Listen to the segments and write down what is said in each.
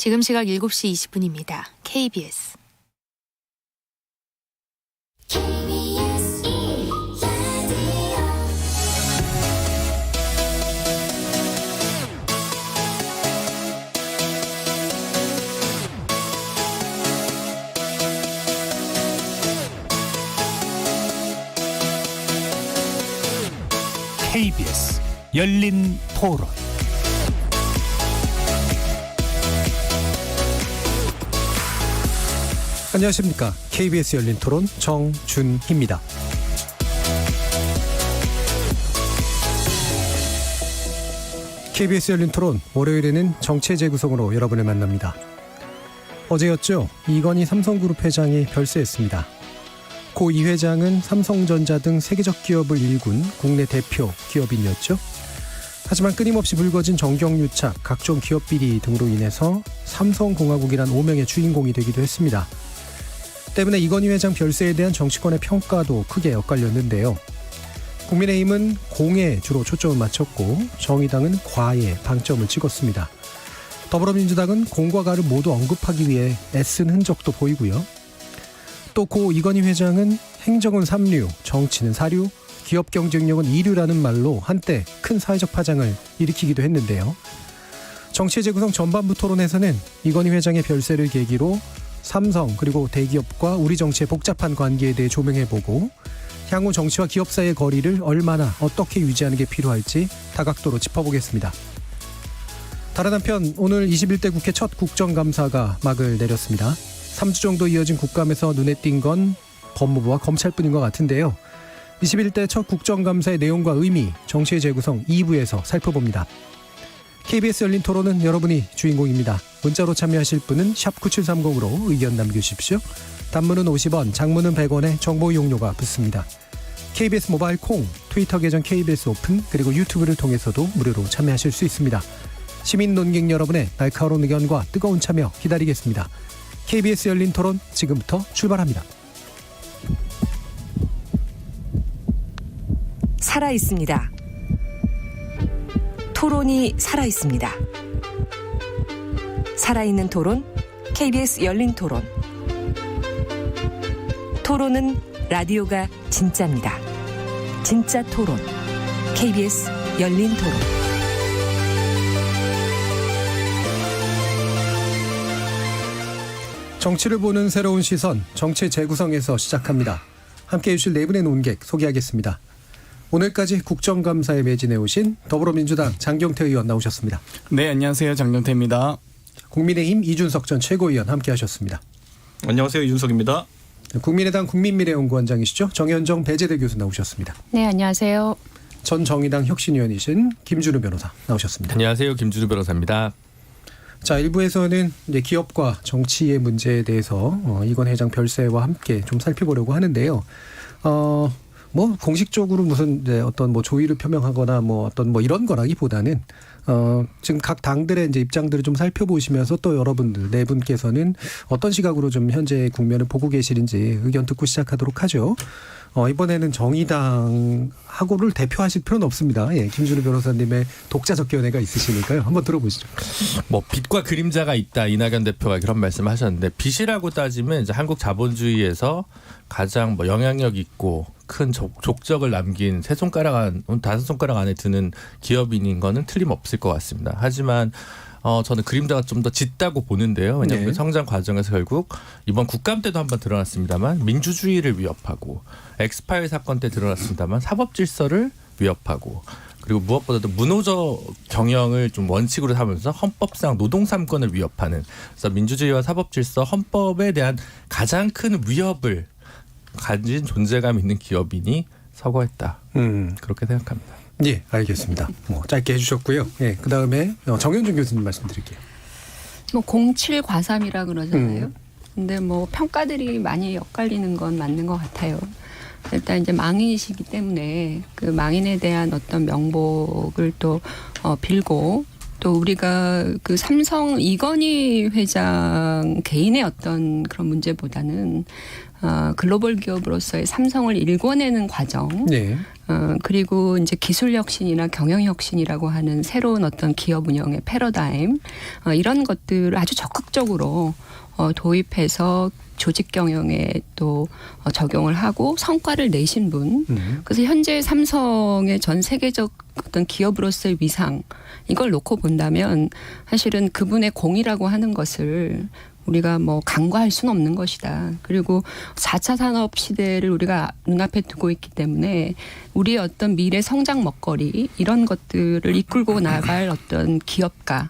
지금 시각 7시 20분입니다. KBS. KBS 열린 토론. 안녕하십니까. KBS 열린 토론 정준희입니다. KBS 열린 토론 월요일에는 정체 재구성으로 여러분을 만납니다. 어제였죠. 이건희 삼성그룹 회장이 별세했습니다. 고 이 회장은 삼성전자 등 세계적 기업을 일군 국내 대표 기업인이었죠. 하지만 끊임없이 불거진 정경유착, 각종 기업 비리 등으로 인해서 삼성공화국이란 오명의 주인공이 되기도 했습니다. 때문에 이건희 회장 별세에 대한 정치권의 평가도 크게 엇갈렸는데요. 국민의힘은 공에 주로 초점을 맞췄고 정의당은 과에 방점을 찍었습니다. 더불어민주당은 공과 가를 모두 언급하기 위해 애쓴 흔적도 보이고요. 또 고 이건희 회장은 행정은 삼류, 정치는 사류, 기업 경쟁력은 이류라는 말로 한때 큰 사회적 파장을 일으키기도 했는데요. 정치 재구성 전반부 토론에서는 이건희 회장의 별세를 계기로 삼성 그리고 대기업과 우리 정치의 복잡한 관계에 대해 조명해보고 향후 정치와 기업 사이의 거리를 얼마나 어떻게 유지하는 게 필요할지 다각도로 짚어보겠습니다. 다른 한편 오늘 21대 국회 첫 국정감사가 막을 내렸습니다. 3주 정도 이어진 국감에서 눈에 띈 건 법무부와 검찰뿐인 것 같은데요. 21대 첫 국정감사의 내용과 의미, 정치의 재구성 2부에서 살펴봅니다. KBS 열린 토론은 여러분이 주인공입니다. 문자로 참여하실 분은 샵 9730으로 의견 남겨주십시오. 단문은 50원, 장문은 100원에 정보 이용료가 붙습니다. KBS 모바일 콩, 트위터 계정 KBS 오픈, 그리고 유튜브를 통해서도 무료로 참여하실 수 있습니다. 시민 논객 여러분의 날카로운 의견과 뜨거운 참여 기다리겠습니다. KBS 열린 토론 지금부터 출발합니다. 살아있습니다. 토론이 살아있습니다. 살아있는 토론, KBS 열린 토론. 토론은 라디오가 진짜입니다. 진짜 토론, KBS 열린 토론. 정치를 보는 새로운 시선, 정치 재구성에서 시작합니다. 함께해 주실 네 분의 논객 소개하겠습니다. 오늘까지 국정감사에 매진해 오신 더불어민주당 장경태 의원 나오셨습니다. 네, 안녕하세요. 장경태입니다. 국민의힘 이준석 전 최고위원 함께하셨습니다. 안녕하세요. 이준석입니다. 국민의당 국민미래연구원장이시죠. 정현정 배재대 교수 나오셨습니다. 네, 안녕하세요. 전 정의당 혁신위원이신 김준우 변호사 나오셨습니다. 안녕하세요. 김준우 변호사입니다. 자, 1부에서는 이제 기업과 정치의 문제에 대해서 이건 회장 별세와 함께 좀 살펴보려고 하는데요. 뭐 공식적으로 무슨 이제 어떤 뭐 조의를 표명하거나 뭐 어떤 뭐 이런 거라기보다는 지금 각 당들의 이제 입장들을 좀 살펴보시면서 또 여러분들 네 분께서는 어떤 시각으로 좀 현재 국면을 보고 계시는지 의견 듣고 시작하도록 하죠. 이번에는 정의당하고를 대표하실 필요는 없습니다. 예, 김준우 변호사님의 독자적 견해가 있으시니까요. 한번 들어보시죠. 뭐 빛과 그림자가 있다, 이낙연 대표가 그런 말씀을 하셨는데, 빛이라고 따지면 이제 한국 자본주의에서 가장 뭐 영향력 있고 큰 족적을 남긴 세 손가락 안, 다섯 손가락 안에 드는 기업인인 거는 틀림없을 것 같습니다. 하지만 저는 그림자가 좀 더 짙다고 보는데요. 왜냐하면 네. 그 성장 과정에서 결국 이번 국감 때도 한번 드러났습니다만 민주주의를 위협하고, 엑스파일 사건 때 드러났습니다만 사법 질서를 위협하고, 그리고 무엇보다도 문호적 경영을 좀 원칙으로 삼으면서 헌법상 노동 3권을 위협하는, 그래서 민주주의와 사법 질서, 헌법에 대한 가장 큰 위협을 가진 존재감 있는 기업인이 서거했다. 그렇게 생각합니다. 예, 알겠습니다. 뭐 짧게 해주셨고요. 예, 그 다음에 정현준 교수님 말씀드릴게요. 뭐 07과삼이라 그러잖아요. 근데 뭐 평가들이 많이 엇갈리는 건 맞는 것 같아요. 일단 이제 망인이시기 때문에 그 망인에 대한 어떤 명복을 또 빌고, 또 우리가 그 삼성 이건희 회장 개인의 어떤 그런 문제보다는 글로벌 기업으로서의 삼성을 일궈내는 과정, 네. 그리고 이제 기술 혁신이나 경영 혁신이라고 하는 새로운 어떤 기업 운영의 패러다임 이런 것들을 아주 적극적으로 도입해서 조직 경영에 또 적용을 하고 성과를 내신 분. 그래서 현재 삼성의 전 세계적 어떤 기업으로서의 위상 이걸 놓고 본다면 사실은 그분의 공이라고 하는 것을 우리가 뭐 간과할 수는 없는 것이다. 그리고 4차 산업 시대를 우리가 눈앞에 두고 있기 때문에 우리의 어떤 미래 성장 먹거리 이런 것들을 이끌고 나갈 어떤 기업가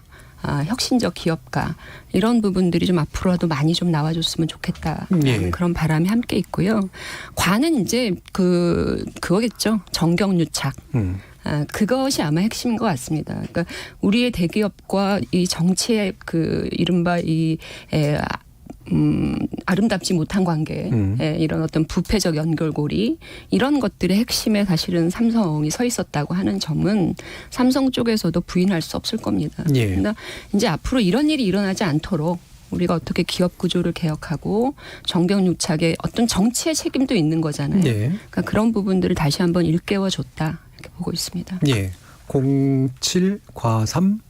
혁신적 기업가 이런 부분들이 좀 앞으로도 많이 좀 나와줬으면 좋겠다라는 예. 그런 바람이 함께 있고요. 관은 이제 그거겠죠. 정경유착. 그것이 아마 핵심인 것 같습니다. 그러니까 우리의 대기업과 이 정치의 그 이른바 아름답지 못한 관계, 이런 어떤 부패적 연결고리 이런 것들의 핵심에 사실은 삼성이 서 있었다고 하는 점은 삼성 쪽에서도 부인할 수 없을 겁니다. 예. 그러니까 이제 앞으로 이런 일이 일어나지 않도록 우리가 어떻게 기업 구조를 개혁하고 정경유착의 어떤 정치의 책임도 있는 거잖아요. 예. 그러니까 그런 부분들을 다시 한번 일깨워줬다 이렇게 보고 있습니다. 예. 07 과3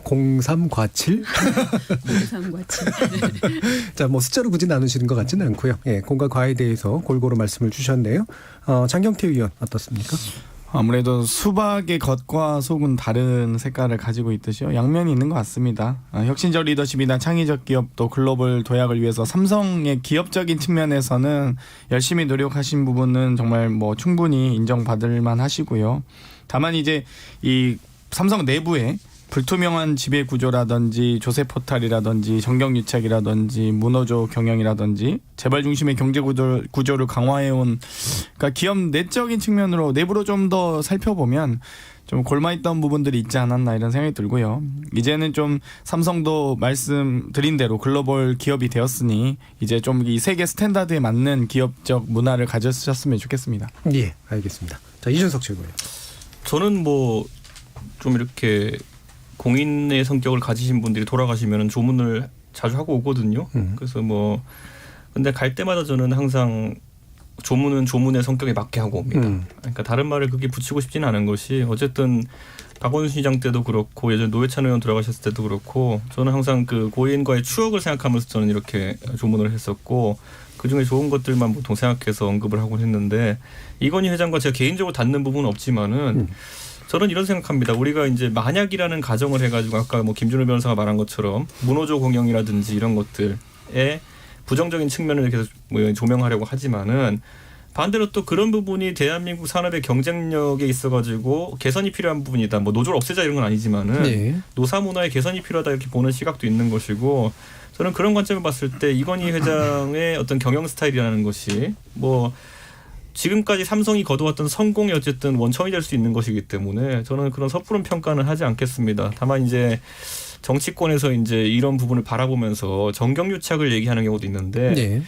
03 과7 자, 뭐 숫자로 굳이 나누시는 것 같지는 않고요. 예, 공과 과에 대해서 골고루 말씀을 주셨네요. 장경태 의원 어떻습니까? 아무래도 수박의 겉과 속은 다른 색깔을 가지고 있듯이요. 양면이 있는 것 같습니다. 혁신적 리더십이나 창의적 기업 또 글로벌 도약을 위해서 삼성의 기업적인 측면에서는 열심히 노력하신 부분은 정말 뭐 충분히 인정받을 만하시고요. 다만 이제 이 삼성 내부에 불투명한 지배 구조라든지 조세 포탈이라든지 정경유착이라든지 문호조 경영이라든지 재벌 중심의 경제 구조를 강화해온 그러니까 기업 내적인 측면으로 내부로 좀 더 살펴보면 좀 골마있던 부분들이 있지 않았나 이런 생각이 들고요. 이제는 좀 삼성도 말씀드린 대로 글로벌 기업이 되었으니 이제 좀 이 세계 스탠다드에 맞는 기업적 문화를 가졌으면 좋겠습니다. 예, 알겠습니다. 자, 이준석 최고요. 저는 뭐 좀 이렇게 공인의 성격을 가지신 분들이 돌아가시면 조문을 자주 하고 오거든요. 그래서 뭐 근데 갈 때마다 저는 항상 조문은 조문의 성격에 맞게 하고 옵니다. 그러니까 다른 말을 그렇게 붙이고 싶지는 않은 것이 어쨌든 박원순 시장 때도 그렇고 예전 노회찬 의원 돌아가셨을 때도 그렇고 저는 항상 그 고인과의 추억을 생각하면서 저는 이렇게 조문을 했었고 그중에 좋은 것들만 보통 생각해서 언급을 하곤 했는데 이건희 회장과 제가 개인적으로 닿는 부분은 없지만은 저는 이런 생각합니다. 우리가 이제 만약이라는 가정을 해가지고 아까 뭐 김준호 변호사가 말한 것처럼 문호조 공영이라든지 이런 것들에 부정적인 측면을 계속 조명하려고 하지만은 반대로 또 그런 부분이 대한민국 산업의 경쟁력에 있어가지고 개선이 필요한 부분이다. 뭐 노조를 없애자 이런 건 아니지만은 네. 노사 문화의 개선이 필요하다 이렇게 보는 시각도 있는 것이고 저는 그런 관점을 봤을 때 이건희 회장의 어떤 경영 스타일이라는 것이 뭐 지금까지 삼성이 거두었던 성공이 어쨌든 원천이 될 수 있는 것이기 때문에 저는 그런 섣부른 평가는 하지 않겠습니다. 다만 이제 정치권에서 이제 이런 부분을 바라보면서 정경유착을 얘기하는 경우도 있는데 네.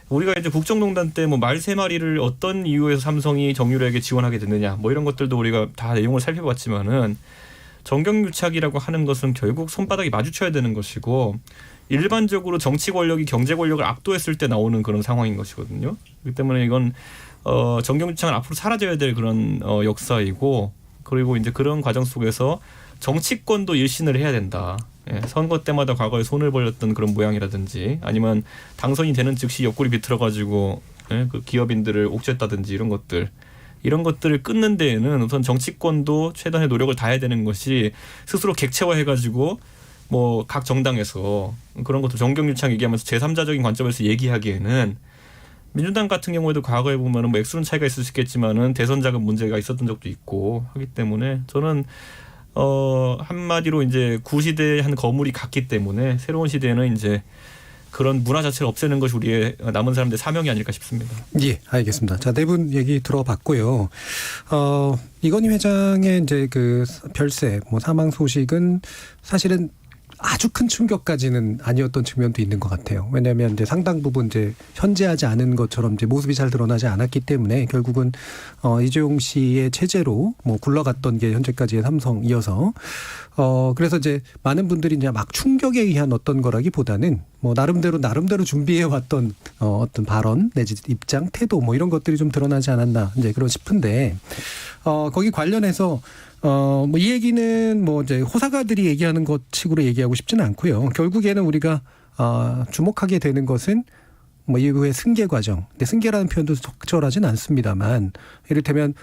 우리가 이제 국정농단 때 뭐 말 3마리를 어떤 이유에서 삼성이 정유라에게 지원하게 됐느냐 뭐 이런 것들도 우리가 다 내용을 살펴봤지만은 정경유착이라고 하는 것은 결국 손바닥이 마주쳐야 되는 것이고 일반적으로 정치 권력이 경제 권력을 압도했을 때 나오는 그런 상황인 것이거든요. 그렇기 때문에 이건 정경유착은 앞으로 사라져야 될 그런 역사이고 그리고 이제 그런 과정 속에서 정치권도 일신을 해야 된다. 예, 선거 때마다 과거에 손을 벌렸던 그런 모양이라든지 아니면 당선이 되는 즉시 옆구리 비틀어가지고 그 기업인들을 옥죄했다든지 이런 것들을 끊는 데에는 우선 정치권도 최대한의 노력을 다해야 되는 것이 스스로 객체화해가지고 뭐 각 정당에서 그런 것도 정경유착 얘기하면서 제3자적인 관점에서 얘기하기에는 민주당 같은 경우에도 과거에 보면은 뭐 액수는 차이가 있을 수 있겠지만은 대선 자금 문제가 있었던 적도 있고 하기 때문에 저는 한마디로 이제 구시대의 한 거물이 같기 때문에 새로운 시대에는 이제 그런 문화 자체를 없애는 것이 우리의 남은 사람들의 사명이 아닐까 싶습니다. 예, 알겠습니다. 자, 네 분 얘기 들어봤고요. 이건희 회장의 이제 그 별세, 뭐 사망 소식은 사실은 아주 큰 충격까지는 아니었던 측면도 있는 것 같아요. 왜냐하면 이제 상당 부분 이제 현재하지 않은 것처럼 이제 모습이 잘 드러나지 않았기 때문에 결국은 이재용 씨의 체제로 뭐 굴러갔던 게 현재까지의 삼성이어서 그래서 이제 많은 분들이 이제 막 충격에 의한 어떤 거라기보다는 뭐 나름대로 준비해 왔던 어떤 발언 내지 입장, 태도 뭐 이런 것들이 좀 드러나지 않았나 이제 그런 싶은데 거기 관련해서 뭐 이 얘기는 뭐 이제 호사가들이 얘기하는 것 식으로 얘기하고 싶지는 않고요. 결국에는 우리가 주목하게 되는 것은 뭐 이후의 승계 과정. 근데 승계라는 표현도 적절하진 않습니다만 이를테면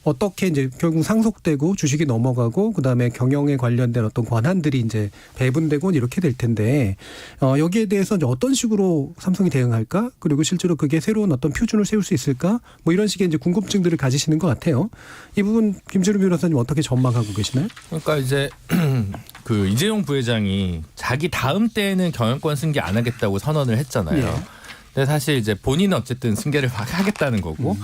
어떻게 이제 결국 상속되고 주식이 넘어가고 그다음에 경영에 관련된 어떤 권한들이 이제 배분되고 이렇게 될 텐데 여기에 대해서 이제 어떤 식으로 삼성이 대응할까? 그리고 실제로 그게 새로운 어떤 표준을 세울 수 있을까? 뭐 이런 식의 이제 궁금증들을 가지시는 것 같아요. 이 부분 김준우 변호사님 어떻게 전망하고 계시나요? 그러니까 이제 그 이재용 부회장이 자기 다음 때에는 경영권 승계 안 하겠다고 선언을 했잖아요. 예. 근데 사실 이제 본인은 어쨌든 승계를 하겠다는 거고.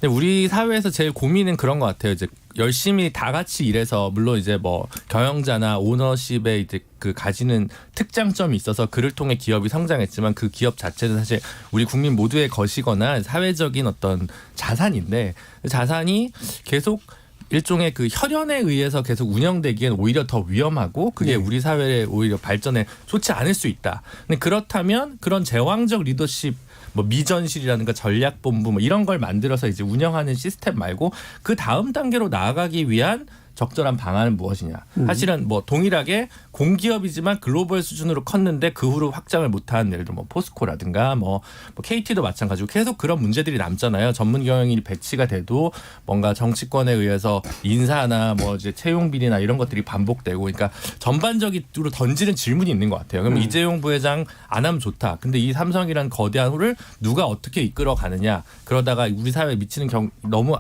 근데 우리 사회에서 제일 고민은 그런 것 같아요. 이제 열심히 다 같이 일해서 물론 이제 뭐 경영자나 오너십에 이제 그 가지는 특장점이 있어서 그를 통해 기업이 성장했지만 그 기업 자체는 사실 우리 국민 모두의 것이거나 사회적인 어떤 자산인데 자산이 계속 일종의 그 혈연에 의해서 계속 운영되기엔 오히려 더 위험하고 그게 우리 사회의 오히려 발전에 좋지 않을 수 있다. 근데 그렇다면 그런 제왕적 리더십 뭐 미전실이라든가 전략본부 뭐 이런 걸 만들어서 이제 운영하는 시스템 말고 그 다음 단계로 나아가기 위한 적절한 방안은 무엇이냐. 사실은 뭐 동일하게 공기업이지만 글로벌 수준으로 컸는데 그 후로 확장을 못한 예를 들어 뭐 포스코라든가 뭐 KT도 마찬가지고 계속 그런 문제들이 남잖아요. 전문 경영인이 배치가 돼도 뭔가 정치권에 의해서 인사나 뭐 이제 채용 비리나 이런 것들이 반복되고 그러니까 전반적으로 던지는 질문이 있는 것 같아요. 그럼 이재용 부회장 안 하면 좋다. 근데 이 삼성이라는 거대한 호를 누가 어떻게 이끌어 가느냐. 그러다가 우리 사회에 미치는 너무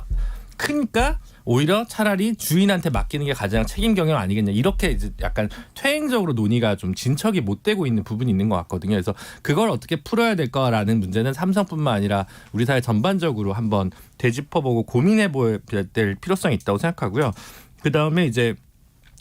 크니까 오히려 차라리 주인한테 맡기는 게 가장 책임 경영 아니겠냐 이렇게 이제 약간 퇴행적으로 논의가 좀 진척이 못 되고 있는 부분이 있는 것 같거든요. 그래서 그걸 어떻게 풀어야 될까라는 문제는 삼성뿐만 아니라 우리 사회 전반적으로 한번 되짚어보고 고민해볼 될 필요성이 있다고 생각하고요. 그 다음에 이제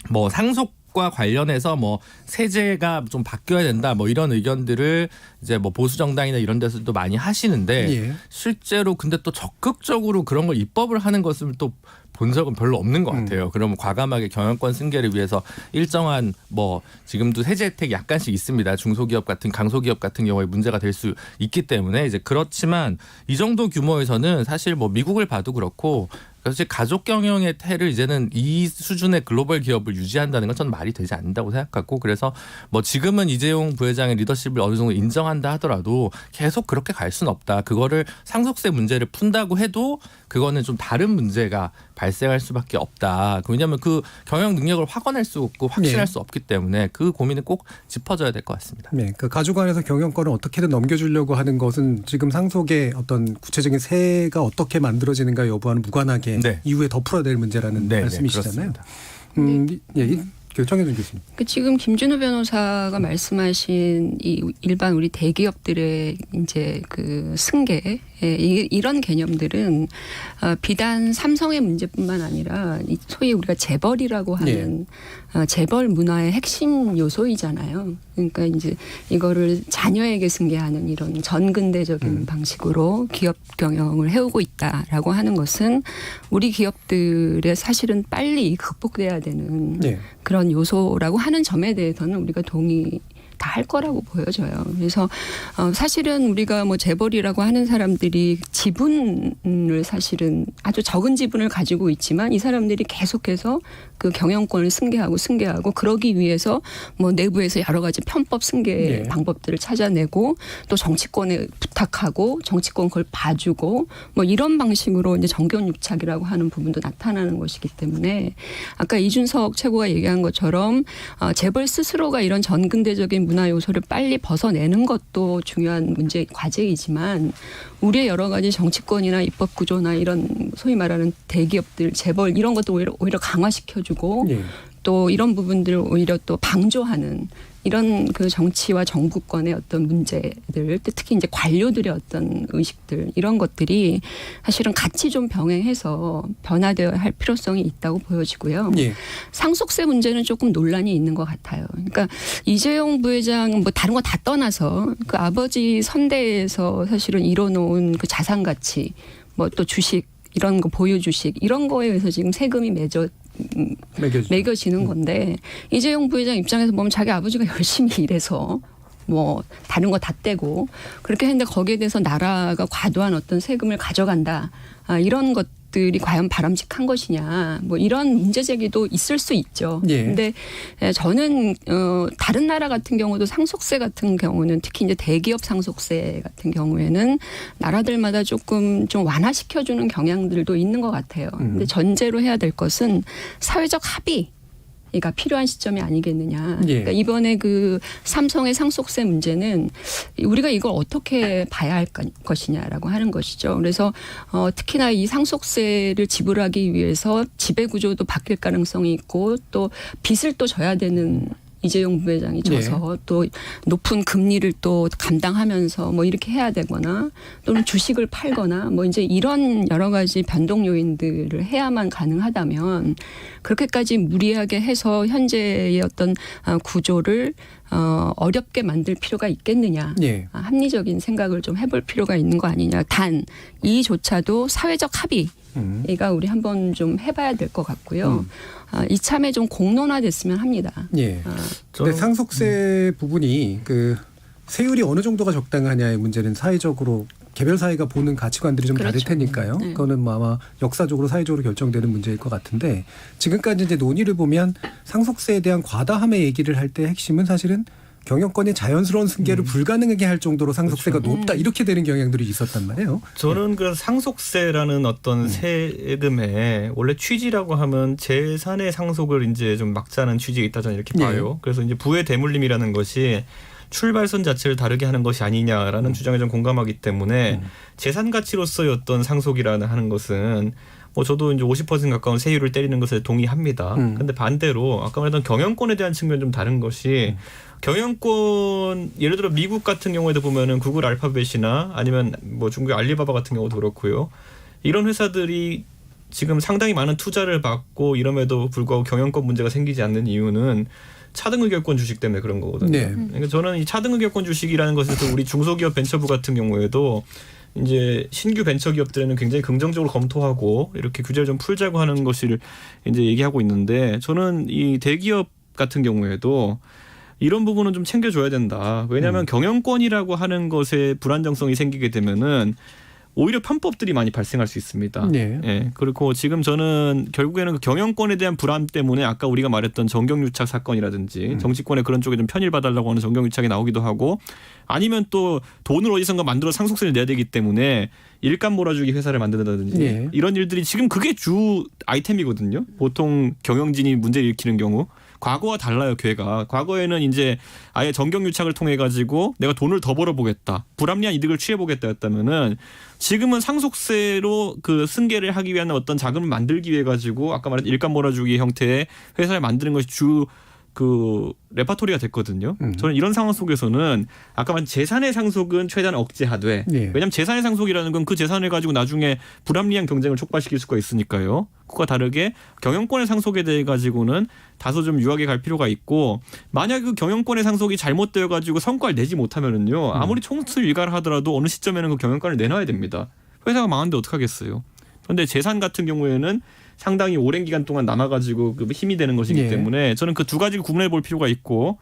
뭐 상속과 관련해서 뭐 세제가 좀 바뀌어야 된다 뭐 이런 의견들을 이제 뭐 보수 정당이나 이런 데서도 많이 하시는데 실제로 근데 또 적극적으로 그런 걸 입법을 하는 것을 또 본 적은 별로 없는 것 같아요. 그러면 과감하게 경영권 승계를 위해서 일정한 뭐 지금도 세제 혜택이 약간씩 있습니다. 중소기업 같은 강소기업 같은 경우에 문제가 될 수 있기 때문에 이제 그렇지만 이 정도 규모에서는 사실 뭐 미국을 봐도 그렇고 사실 가족 경영의 태를 이제는 이 수준의 글로벌 기업을 유지한다는 건 저는 말이 되지 않는다고 생각하고 그래서 뭐 지금은 이재용 부회장의 리더십을 어느 정도 인정한다 하더라도 계속 그렇게 갈 수는 없다. 그거를 상속세 문제를 푼다고 해도 그거는 좀 다른 문제가 발생할 수밖에 없다. 왜냐하면 그 경영 능력을 확언할 수 없고 확신할 수 없기 때문에 그 고민은 꼭 짚어줘야 될 것 같습니다. 네, 그 가족 안에서 경영권을 어떻게든 넘겨주려고 하는 것은 지금 상속의 어떤 구체적인 세가 어떻게 만들어지는가 여부와는 무관하게 이후에 더 풀어야 될 문제라는 말씀이시잖아요. 정혜준 교수님. 지금 김준우 변호사가 말씀하신 이 일반 우리 대기업들의 이제 그 승계 이런 개념들은 비단 삼성의 문제뿐만 아니라 소위 우리가 재벌이라고 하는 재벌 문화의 핵심 요소이잖아요. 그러니까 이제 이거를 자녀에게 승계하는 이런 전근대적인 방식으로 기업 경영을 해오고 있다라고 하는 것은 우리 기업들의 사실은 빨리 극복돼야 되는 그런 요소라고 하는 점에 대해서는 우리가 동의 다 할 거라고 보여져요. 그래서 사실은 우리가 뭐 재벌이라고 하는 사람들이 지분을 사실은 아주 적은 지분을 가지고 있지만 이 사람들이 계속해서 그 경영권을 승계하고 그러기 위해서 뭐 내부에서 여러 가지 편법 승계 방법들을 찾아내고 또 정치권에 부탁하고 정치권 그걸 봐주고 뭐 이런 방식으로 이제 정견유착이라고 하는 부분도 나타나는 것이기 때문에 아까 이준석 최고가 얘기한 것처럼 재벌 스스로가 이런 전근대적인 문화 요소를 빨리 벗어내는 것도 중요한 과제이지만 우리의 여러 가지 정치권이나 입법 구조나 이런 소위 말하는 대기업들 재벌 이런 것도 오히려 강화시켜주고 또 이런 부분들을 오히려 또 방조하는 이런 그 정치와 정부권의 어떤 문제들 특히 이제 관료들의 어떤 의식들 이런 것들이 사실은 같이 좀 병행해서 변화되어야 할 필요성이 있다고 보여지고요. 상속세 문제는 조금 논란이 있는 것 같아요. 그러니까 이재용 부회장 뭐 다른 거 다 떠나서 그 아버지 선대에서 사실은 이뤄놓은 그 자산 가치 뭐 또 주식 이런 거 보유 주식 이런 거에 의해서 지금 세금이 매겨지는 건데 이재용 부회장 입장에서 보면 자기 아버지가 열심히 일해서 뭐 다른 거 다 떼고 그렇게 했는데 거기에 대해서 나라가 과도한 어떤 세금을 가져간다. 이런 것들이 과연 바람직한 것이냐. 뭐 이런 문제 제기도 있을 수 있죠. 근데 저는 다른 나라 같은 경우도 상속세 같은 경우는 특히 이제 대기업 상속세 같은 경우에는 나라들마다 조금 좀 완화시켜주는 경향들도 있는 것 같아요. 근데 전제로 해야 될 것은 사회적 합의. 가 필요한 시점이 아니겠느냐. 그러니까 이번에 그 삼성의 상속세 문제는 우리가 이걸 어떻게 봐야 할 것이냐라고 하는 것이죠. 그래서 특히나 이 상속세를 지불하기 위해서 지배구조도 바뀔 가능성이 있고 또 빚을 또 져야 되는 이재용 부회장이 져서 또 높은 금리를 또 감당하면서 뭐 이렇게 해야 되거나 또는 주식을 팔거나 뭐 이제 이런 여러 가지 변동 요인들을 해야만 가능하다면 그렇게까지 무리하게 해서 현재의 어떤 구조를 어렵게 만들 필요가 있겠느냐. 합리적인 생각을 좀 해볼 필요가 있는 거 아니냐. 단 이조차도 사회적 합의가 우리 한번 좀 해봐야 될 것 같고요. 이참에 좀 공론화됐으면 합니다. 근데 상속세 부분이 그 세율이 어느 정도가 적당하냐의 문제는 사회적으로 개별 사회가 보는 가치관들이 좀 다를 테니까요. 그거는 뭐 아마 역사적으로 사회적으로 결정되는 문제일 것 같은데 지금까지 이제 논의를 보면 상속세에 대한 과다함의 얘기를 할 때 핵심은 사실은 경영권의 자연스러운 승계를 불가능하게 할 정도로 상속세가 높다 이렇게 되는 경향들이 있었단 말이에요. 저는 그 상속세라는 어떤 세금의 원래 취지라고 하면 재산의 상속을 이제 좀 막자는 취지가 있다 저는 이렇게 봐요. 그래서 이제 부의 대물림이라는 것이 출발선 자체를 다르게 하는 것이 아니냐라는 주장에 좀 공감하기 때문에 재산 가치로서의 어떤 상속이라는 하는 것은 뭐 저도 이제 50% 가까운 세율을 때리는 것에 동의합니다. 그런데 반대로 아까 말했던 경영권에 대한 측면 좀 다른 것이 경영권 예를 들어 미국 같은 경우에도 보면은 구글 알파벳이나 아니면 뭐 중국 알리바바 같은 경우도 그렇고요. 이런 회사들이 지금 상당히 많은 투자를 받고 이럼에도 불구하고 경영권 문제가 생기지 않는 이유는 차등의결권 주식 때문에 그런 거거든요. 그러니까 저는 이 차등의결권 주식이라는 것에서 우리 중소기업 벤처부 같은 경우에도 이제 신규 벤처기업들에는 굉장히 긍정적으로 검토하고 이렇게 규제를 좀 풀자고 하는 것을 이제 얘기하고 있는데 저는 이 대기업 같은 경우에도 이런 부분은 좀 챙겨줘야 된다. 왜냐하면 경영권이라고 하는 것에 불안정성이 생기게 되면은 오히려 편법들이 많이 발생할 수 있습니다. 그리고 지금 저는 결국에는 그 경영권에 대한 불안 때문에 아까 우리가 말했던 정경유착 사건이라든지 정치권의 그런 쪽에 좀 편의를 봐달라고 하는 정경유착이 나오기도 하고 아니면 또 돈을 어디선가 만들어 상속세를 내야 되기 때문에 일감 몰아주기 회사를 만든다든지 이런 일들이 지금 그게 주 아이템이거든요. 보통 경영진이 문제를 일으키는 경우. 과거와 달라요, 괴가. 과거에는 이제 아예 정경유착을 통해 가지고 내가 돈을 더 벌어보겠다, 불합리한 이득을 취해보겠다였다면은 지금은 상속세로 그 승계를 하기 위한 어떤 자금을 만들기 위해 가지고 아까 말한 일감 몰아주기 형태의 회사를 만드는 것이 주 그 레파토리가 됐거든요. 저는 이런 상황 속에서는 아까 말한 재산의 상속은 최대한 억제하되 왜냐하면 재산의 상속이라는 건 그 재산을 가지고 나중에 불합리한 경쟁을 촉발시킬 수가 있으니까요. 그와 다르게 경영권의 상속에 대해 가지고는 다소 좀 유하게 갈 필요가 있고 만약 그 경영권의 상속이 잘못되어 가지고 성과를 내지 못하면은요 아무리 총수 일가를 하더라도 어느 시점에는 그 경영권을 내놔야 됩니다. 회사가 망하는데 어떡하겠어요. 그런데 재산 같은 경우에는 상당히 오랜 기간 동안 남아가지고 그 힘이 되는 것이기 때문에 저는 그 두 가지를 구분해 볼 필요가 있고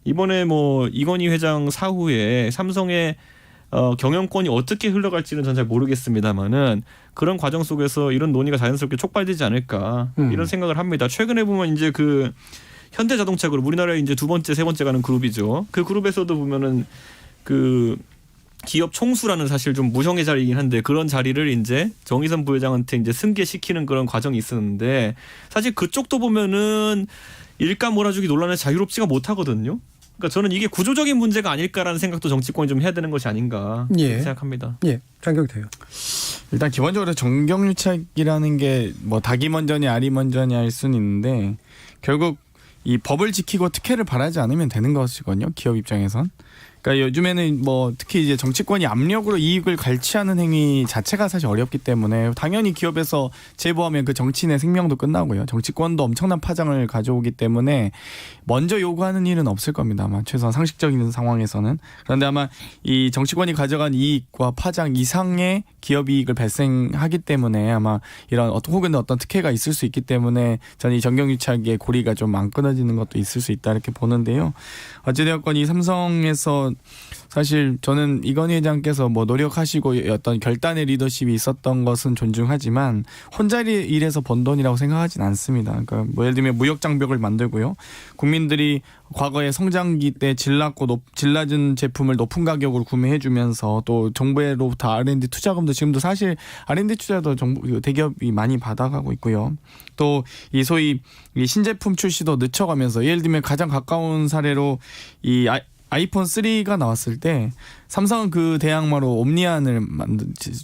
이번에 뭐 이건희 회장 사후에 삼성의 경영권이 어떻게 흘러갈지는 전 잘 모르겠습니다만은 그런 과정 속에서 이런 논의가 자연스럽게 촉발되지 않을까 이런 생각을 합니다. 최근에 보면 이제 그 현대자동차 그룹 우리나라에 이제 두 번째, 세 번째 가는 그룹이죠. 그 그룹에서도 보면은 그 기업 총수라는 사실 좀 무형의 자리이긴 한데 그런 자리를 이제 정의선 부회장한테 이제 승계시키는 그런 과정이 있었는데 사실 그쪽도 보면은 일감 몰아주기 논란에 자유롭지가 못하거든요. 그러니까 저는 이게 구조적인 문제가 아닐까라는 생각도 정치권이 좀 해야 되는 것이 아닌가 생각합니다. 장경태요. 일단 기본적으로 정경유착이라는 게 뭐 닭이 먼저냐 알이 먼저냐 할 수는 있는데 결국 이 법을 지키고 특혜를 바라지 않으면 되는 것이거든요. 기업 입장에선. 그러니까 요즘에는 뭐 특히 이제 정치권이 압력으로 이익을 갈취하는 행위 자체가 사실 어렵기 때문에 당연히 기업에서 제보하면 그 정치인의 생명도 끝나고요. 정치권도 엄청난 파장을 가져오기 때문에 먼저 요구하는 일은 없을 겁니다. 아마 최소한 상식적인 상황에서는. 그런데 아마 이 정치권이 가져간 이익과 파장 이상의 기업 이익을 발생하기 때문에 아마 이런 혹은 어떤 특혜가 있을 수 있기 때문에 저는 이 정경유착의 고리가 좀 안 끊어지는 것도 있을 수 있다 이렇게 보는데요. 어찌되었건 이 삼성에서 뭐 사실 저는 이건희 회장께서 뭐 노력하시고 어떤 결단의 리더십이 있었던 것은 존중하지만 혼자 일해서 번 돈이라고 생각하진 않습니다. 그러니까 뭐 예를 들면 무역 장벽을 만들고요. 국민들이 과거에 성장기 때 질 낮은 제품을 높은 가격으로 구매해주면서 또 정부로부터 R&D 투자금도 지금도 사실 R&D 투자도 정부 대기업이 많이 받아가고 있고요. 또 이 소위 이 신제품 출시도 늦춰가면서 예를 들면 가장 가까운 사례로 이 아이폰 3가 나왔을 때 삼성은 그 대항마로 옴니안을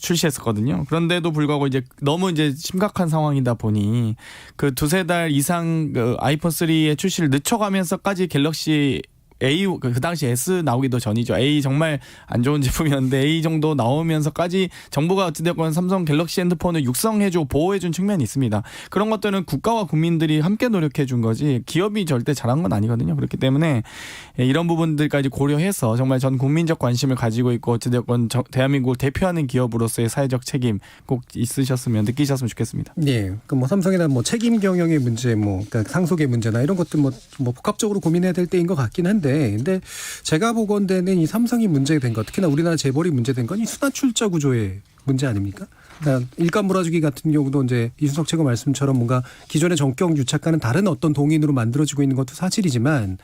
출시했었거든요. 그런데도 불구하고 이제 너무 이제 심각한 상황이다 보니 그 두세 달 이상 그 아이폰 3의 출시를 늦춰가면서까지 갤럭시 A 그 당시 S 나오기도 전이죠. A 정말 안 좋은 제품이었는데 A 정도 나오면서까지 정부가 어찌됐건 삼성 갤럭시 핸드폰을 육성해주고 보호해준 측면이 있습니다. 그런 것들은 국가와 국민들이 함께 노력해준 거지 기업이 절대 잘한 건 아니거든요. 그렇기 때문에 이런 부분들까지 고려해서 정말 전 국민적 관심을 가지고 있고 어찌됐건 대한민국을 대표하는 기업으로서의 사회적 책임 꼭 느끼셨으면 좋겠습니다. 네, 그 뭐 삼성이나 뭐 책임 경영의 문제, 뭐 그러니까 상속의 문제나 이런 것들 뭐 복합적으로 고민해야 될 때인 것 같긴 한데. 근데 제가 보건대는 이 삼성이 문제된 것, 특히나 우리나라 재벌이 문제된 건 이 순환 출자 구조의 문제 아닙니까? 그러니까 일감 몰아주기 같은 경우도 이제 이순석 최고 말씀처럼 뭔가 기존의 정경 유착과는 다른 어떤 동인으로 만들어지고 있는 것도 사실이지만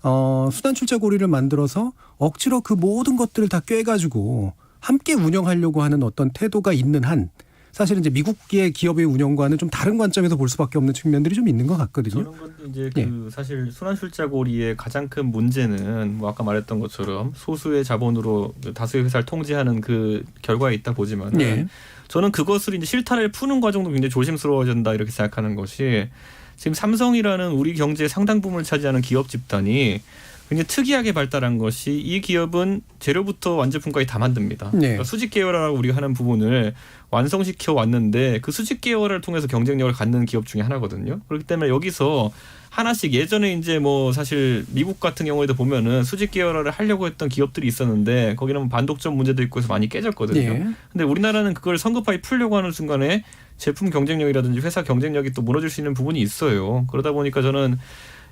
순환 출자 고리를 만들어서 억지로 그 모든 것들을 다 꿰가지고 함께 운영하려고 하는 어떤 태도가 있는 한 사실은 이제 미국의 기업의 운영과는 좀 다른 관점에서 볼 수밖에 없는 측면들이 좀 있는 것 같거든요. 저는 건데 이제 그 사실 순환출자고리의 가장 큰 문제는 뭐 아까 말했던 것처럼 소수의 자본으로 다수의 회사를 통제하는 그 결과에 있다 보지만 저는 그것을 이제 실타래를 푸는 과정도 굉장히 조심스러워진다 이렇게 생각하는 것이 지금 삼성이라는 우리 경제의 상당 부분을 차지하는 기업 집단이 굉장히 특이하게 발달한 것이 이 기업은 재료부터 완제품까지 다 만듭니다. 그러니까 수직 계열화라고 우리가 하는 부분을 완성시켜 왔는데 그 수직 계열화를 통해서 경쟁력을 갖는 기업 중에 하나거든요. 그렇기 때문에 여기서 하나씩 예전에 이제 뭐 사실 미국 같은 경우에도 보면은 수직 계열화를 하려고 했던 기업들이 있었는데 거기는 반독점 문제도 있고 해서 많이 깨졌거든요. 근데 우리나라는 그걸 성급하게 풀려고 하는 순간에 제품 경쟁력이라든지 회사 경쟁력이 또 무너질 수 있는 부분이 있어요. 그러다 보니까 저는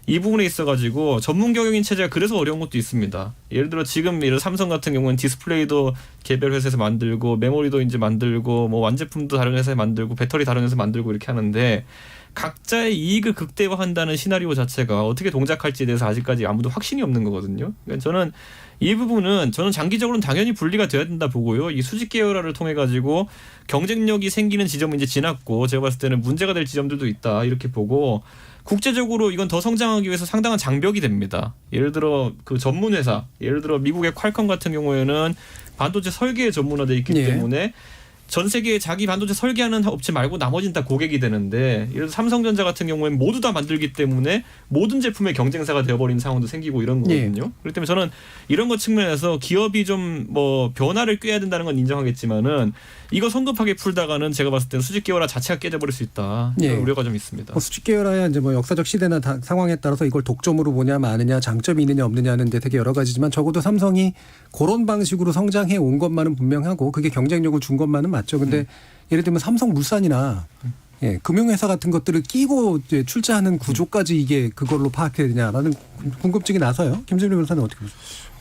이 부분에 있어가지고 전문 경영인 체제가 그래서 어려운 것도 있습니다. 예를 들어 지금 삼성 같은 경우는 디스플레이도 개별 회사에서 만들고 메모리도 이제 만들고 뭐 완제품도 다른 회사에 만들고 배터리 다른 회사에 만들고 이렇게 하는데 각자의 이익을 극대화한다는 시나리오 자체가 어떻게 동작할지에 대해서 아직까지 아무도 확신이 없는 거거든요. 그러니까 저는 이 부분은 저는 장기적으로는 당연히 분리가 돼야 된다 보고요. 이 수직 계열화를 통해 가지고 경쟁력이 생기는 지점은 이제 지났고 제가 봤을 때는 문제가 될 지점들도 있다 이렇게 보고 국제적으로 이건 더 성장하기 위해서 상당한 장벽이 됩니다. 예를 들어 그 전문 회사, 예를 들어 미국의 퀄컴 같은 경우에는 반도체 설계에 전문화되어 있기 때문에 전 세계에 자기 반도체 설계하는 업체 말고 나머지는 다 고객이 되는데 예를 들어 삼성전자 같은 경우에는 모두 다 만들기 때문에 모든 제품의 경쟁사가 되어버리는 상황도 생기고 이런 거거든요. 그렇기 때문에 저는 이런 것 측면에서 기업이 좀 뭐 변화를 꾀해야 된다는 건 인정하겠지만은 이거 성급하게 풀다가는 제가 봤을 때는 수직 계열화 자체가 깨져버릴 수 있다. 이런 우려가 좀 있습니다. 수직 계열화야 이제 뭐 역사적 시대나 상황에 따라서 이걸 독점으로 보냐 마느냐 장점이 있느냐 없느냐는 이제 되게 여러 가지지만 적어도 삼성이 그런 방식으로 성장해 온 것만은 분명하고 그게 경쟁력을 준 것만은 맞죠. 근데 예를 들면 삼성물산이나 금융회사 같은 것들을 끼고 이제 출자하는 구조까지 이게 그걸로 파악해야 되냐라는 궁금증이 나서요. 김준일 변호사는 어떻게 보세요?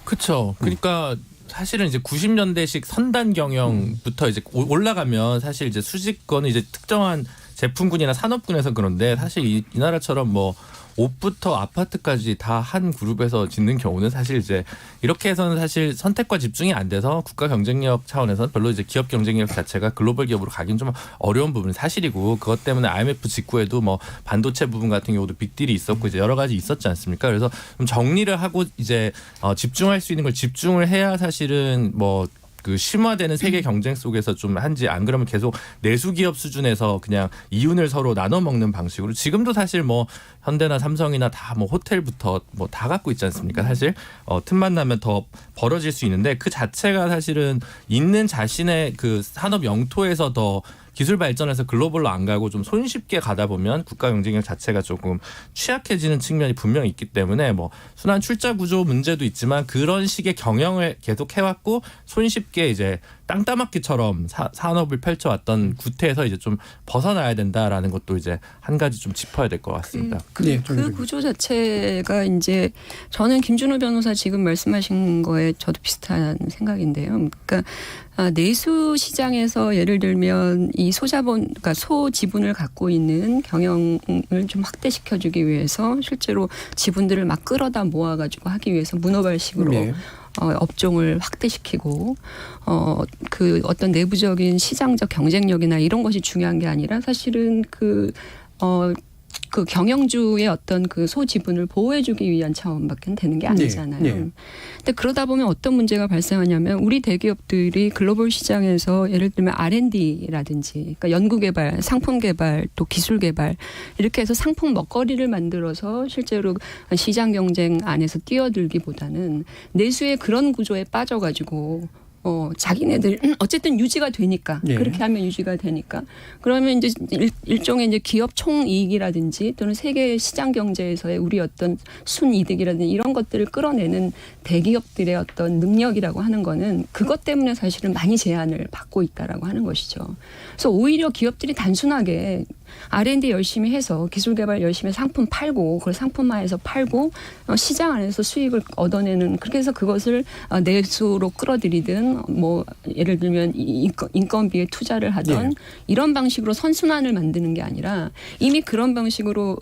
그렇죠. 그러니까 사실은 이제 90년대식 선단 경영부터 이제 올라가면 사실 이제 수직권은 이제 특정한 제품군이나 산업군에서 그런데 사실 이 나라처럼 뭐 옷부터 아파트까지 다 한 그룹에서 짓는 경우는 사실 이제 이렇게 해서는 사실 선택과 집중이 안 돼서 국가 경쟁력 차원에서는 별로 이제 기업 경쟁력 자체가 글로벌 기업으로 가긴 좀 어려운 부분이 사실이고 그것 때문에 IMF 직후에도 뭐 반도체 부분 같은 경우도 빅딜이 있었고 이제 여러 가지 있었지 않습니까? 그래서 좀 정리를 하고 이제 집중할 수 있는 걸 집중을 해야 사실은 뭐 그 심화되는 세계 경쟁 속에서 좀 한지 안 그러면 계속 내수 기업 수준에서 그냥 이윤을 서로 나눠 먹는 방식으로 지금도 사실 뭐 현대나 삼성이나 다 뭐 호텔부터 뭐 다 갖고 있지 않습니까? 사실 틈만 나면 더 벌어질 수 있는데 그 자체가 사실은 있는 자신의 그 산업 영토에서 더 기술 발전해서 글로벌로 안 가고 좀 손쉽게 가다 보면 국가 경쟁력 자체가 조금 취약해지는 측면이 분명히 있기 때문에 뭐 순환 출자 구조 문제도 있지만 그런 식의 경영을 계속 해왔고 손쉽게 이제 땅 따먹기처럼 산업을 펼쳐왔던 구태에서 이제 좀 벗어나야 된다라는 것도 이제 한 가지 좀 짚어야 될 것 같습니다. 예, 그 구조 자체가 이제 저는 김준호 변호사 지금 말씀하신 거에 저도 비슷한 생각인데요. 그러니까 내수 시장에서 예를 들면 이 소자본, 그러니까 소지분을 갖고 있는 경영을 좀 확대시켜주기 위해서 실제로 지분들을 막 끌어다 모아가지고 하기 위해서 문어발식으로 네. 업종을 확대시키고 그 어떤 내부적인 시장적 경쟁력이나 이런 것이 중요한 게 아니라 사실은 그 경영주의 어떤 그 소지분을 보호해주기 위한 차원밖에 되는 게 아니잖아요. 네. 근데 그러다 보면 어떤 문제가 발생하냐면 우리 대기업들이 글로벌 시장에서 예를 들면 R&D라든지 그러니까 연구개발, 상품개발, 또 기술개발 이렇게 해서 상품 먹거리를 만들어서 실제로 시장 경쟁 안에서 뛰어들기보다는 내수의 그런 구조에 빠져가지고 자기네들 어쨌든 유지가 되니까 예. 그렇게 하면 유지가 되니까 그러면 이제 일종의 이제 기업 총이익이라든지 또는 세계 시장 경제에서의 우리 어떤 순이득이라든지 이런 것들을 끌어내는 대기업들의 어떤 능력이라고 하는 거는 그것 때문에 사실은 많이 제한을 받고 있다라고 하는 것이죠. 그래서 오히려 기업들이 단순하게 R&D 열심히 해서 기술 개발 열심히 해서 상품 팔고 그걸 상품화해서 팔고 시장 안에서 수익을 얻어내는 그렇게 해서 그것을 내수로 끌어들이든 뭐 예를 들면 인건비에 투자를 하던 이런 방식으로 선순환을 만드는 게 아니라 이미 그런 방식으로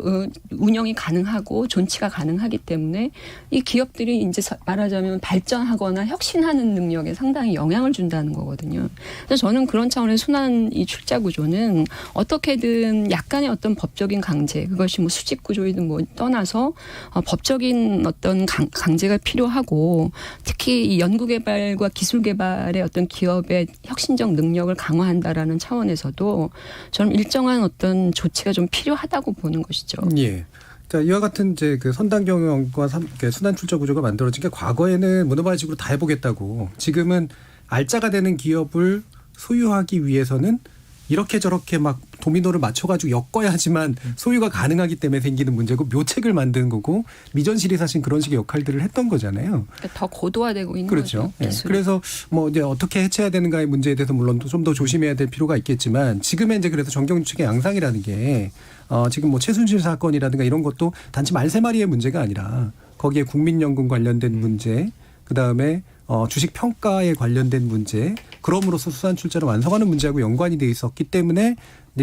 운영이 가능하고 존치가 가능하기 때문에 이 기업들이 이제 말하자면 발전하거나 혁신하는 능력에 상당히 영향을 준다는 거거든요. 그래서 저는 그런 차원의 순환 이 출자 구조는 어떻게든 약간의 어떤 법적인 강제 그것이 뭐 수직 구조이든 뭐 떠나서 법적인 어떤 강제가 필요하고 특히 이 연구개발과 기술개발의 어떤 기업의 혁신적 능력을 강화한다라는 차원에서도 저는 일정한 어떤 조치가 좀 필요하다고 보는 것이죠. 예. 자, 이와 같은 이제 그 선단 경영과 순환 출자 구조가 만들어진 게 과거에는 문어발식으로 다 해보겠다고 지금은 알짜가 되는 기업을 소유하기 위해서는 이렇게 저렇게 막 도미노를 맞춰가지고 엮어야지만 소유가 가능하기 때문에 생기는 문제고 묘책을 만드는 거고 미전실이 사실 그런 식의 역할들을 했던 거잖아요. 그러니까 더 고도화되고 있는 그렇죠. 거죠. 예. 그래서 뭐 이제 어떻게 해체해야 되는가의 문제에 대해서 물론 좀 더 조심해야 될 필요가 있겠지만 지금의 이제 그래서 정경유착의 양상이라는 게 지금 뭐 최순실 사건이라든가 이런 것도 단지 말 세 마리의 문제가 아니라 거기에 국민연금 관련된 문제 그다음에 주식 평가에 관련된 문제, 그럼으로써 수산 출자를 완성하는 문제하고 연관이 돼 있었기 때문에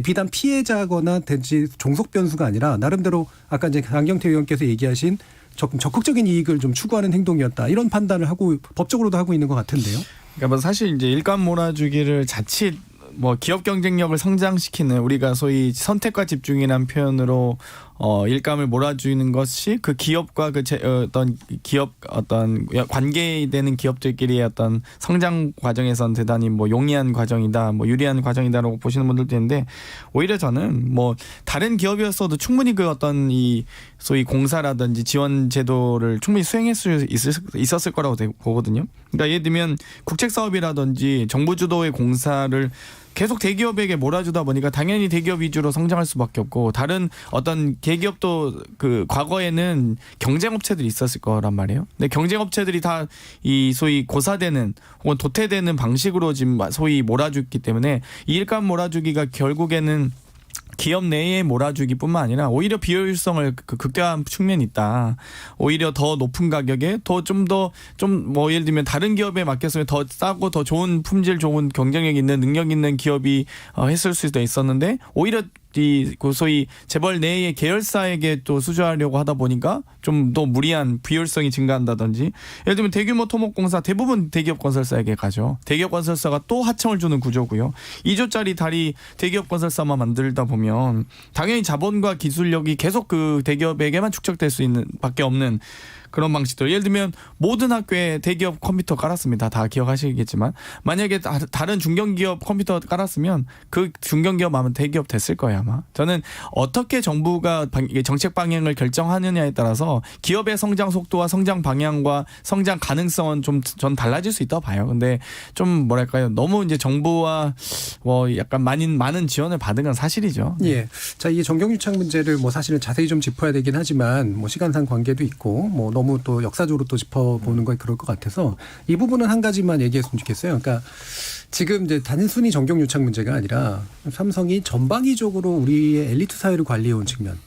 비단 피해자거나 대지 종속 변수가 아니라 나름대로 아까 이제 강경태 의원께서 얘기하신 적극적인 이익을 좀 추구하는 행동이었다 이런 판단을 하고 법적으로도 하고 있는 것 같은데요. 그러니까 뭐 사실 이제 일감 몰아주기를 자칫 뭐 기업 경쟁력을 성장시키는 우리가 소위 선택과 집중이라는 표현으로 일감을 몰아주는 것이 그 기업과 어떤 기업 어떤 관계되는 기업들끼리의 어떤 성장 과정에선 대단히 뭐 용이한 과정이다, 뭐 유리한 과정이다라고 보시는 분들도 있는데 오히려 저는 뭐 다른 기업이었어도 충분히 그 어떤 이 소위 공사라든지 지원 제도를 충분히 수행할 수 있었을 거라고 보거든요. 그러니까 예를 들면 국책 사업이라든지 정부 주도의 공사를 계속 대기업에게 몰아주다 보니까 당연히 대기업 위주로 성장할 수밖에 없고 다른 어떤 대기업도 그 과거에는 경쟁업체들이 있었을 거란 말이에요. 근데 경쟁업체들이 다 이 소위 고사되는 혹은 도태되는 방식으로 지금 소위 몰아주기 때문에 이 일감 몰아주기가 결국에는 기업 내에 몰아주기뿐만 아니라 오히려 비효율성을 극대화한 측면이 있다. 오히려 더 높은 가격에 더 좀 뭐 예를 들면 다른 기업에 맡겼으면 더 싸고 더 좋은 품질 좋은 경쟁력 있는 능력 있는 기업이 했을 수도 있었는데 오히려 이 소위 재벌 내의 계열사에게 또 수주하려고 하다 보니까 좀 더 무리한 비효율성이 증가한다든지 예를 들면 대규모 토목공사 대부분 대기업 건설사에게 가죠. 대기업 건설사가 또 하청을 주는 구조고요. 2조짜리 다리 대기업 건설사만 만들다 보면 당연히 자본과 기술력이 계속 그 대기업에게만 축적될 수 있는 밖에 없는 그런 방식들. 예를 들면 모든 학교에 대기업 컴퓨터 깔았습니다. 다 기억하시겠지만 만약에 다른 중견기업 컴퓨터 깔았으면 그 중견기업 아마 대기업 됐을 거예요 아마. 저는 어떻게 정부가 정책 방향을 결정하느냐에 따라서 기업의 성장 속도와 성장 방향과 성장 가능성은 좀 전 달라질 수 있다고 봐요. 근데 좀 뭐랄까요 너무 이제 정부와 뭐 약간 많은 지원을 받은 건 사실이죠. 예. 자, 이 정경유착 문제를 뭐 사실은 자세히 좀 짚어야 되긴 하지만 뭐 시간상 관계도 있고 뭐 너무 또 역사적으로 또 짚어보는 건 그럴 것 같아서 이 부분은 한 가지만 얘기했으면 좋겠어요. 그러니까 지금 이제 단순히 정경유착 문제가 아니라 삼성이 전방위적으로 우리의 엘리트 사회를 관리해온 측면,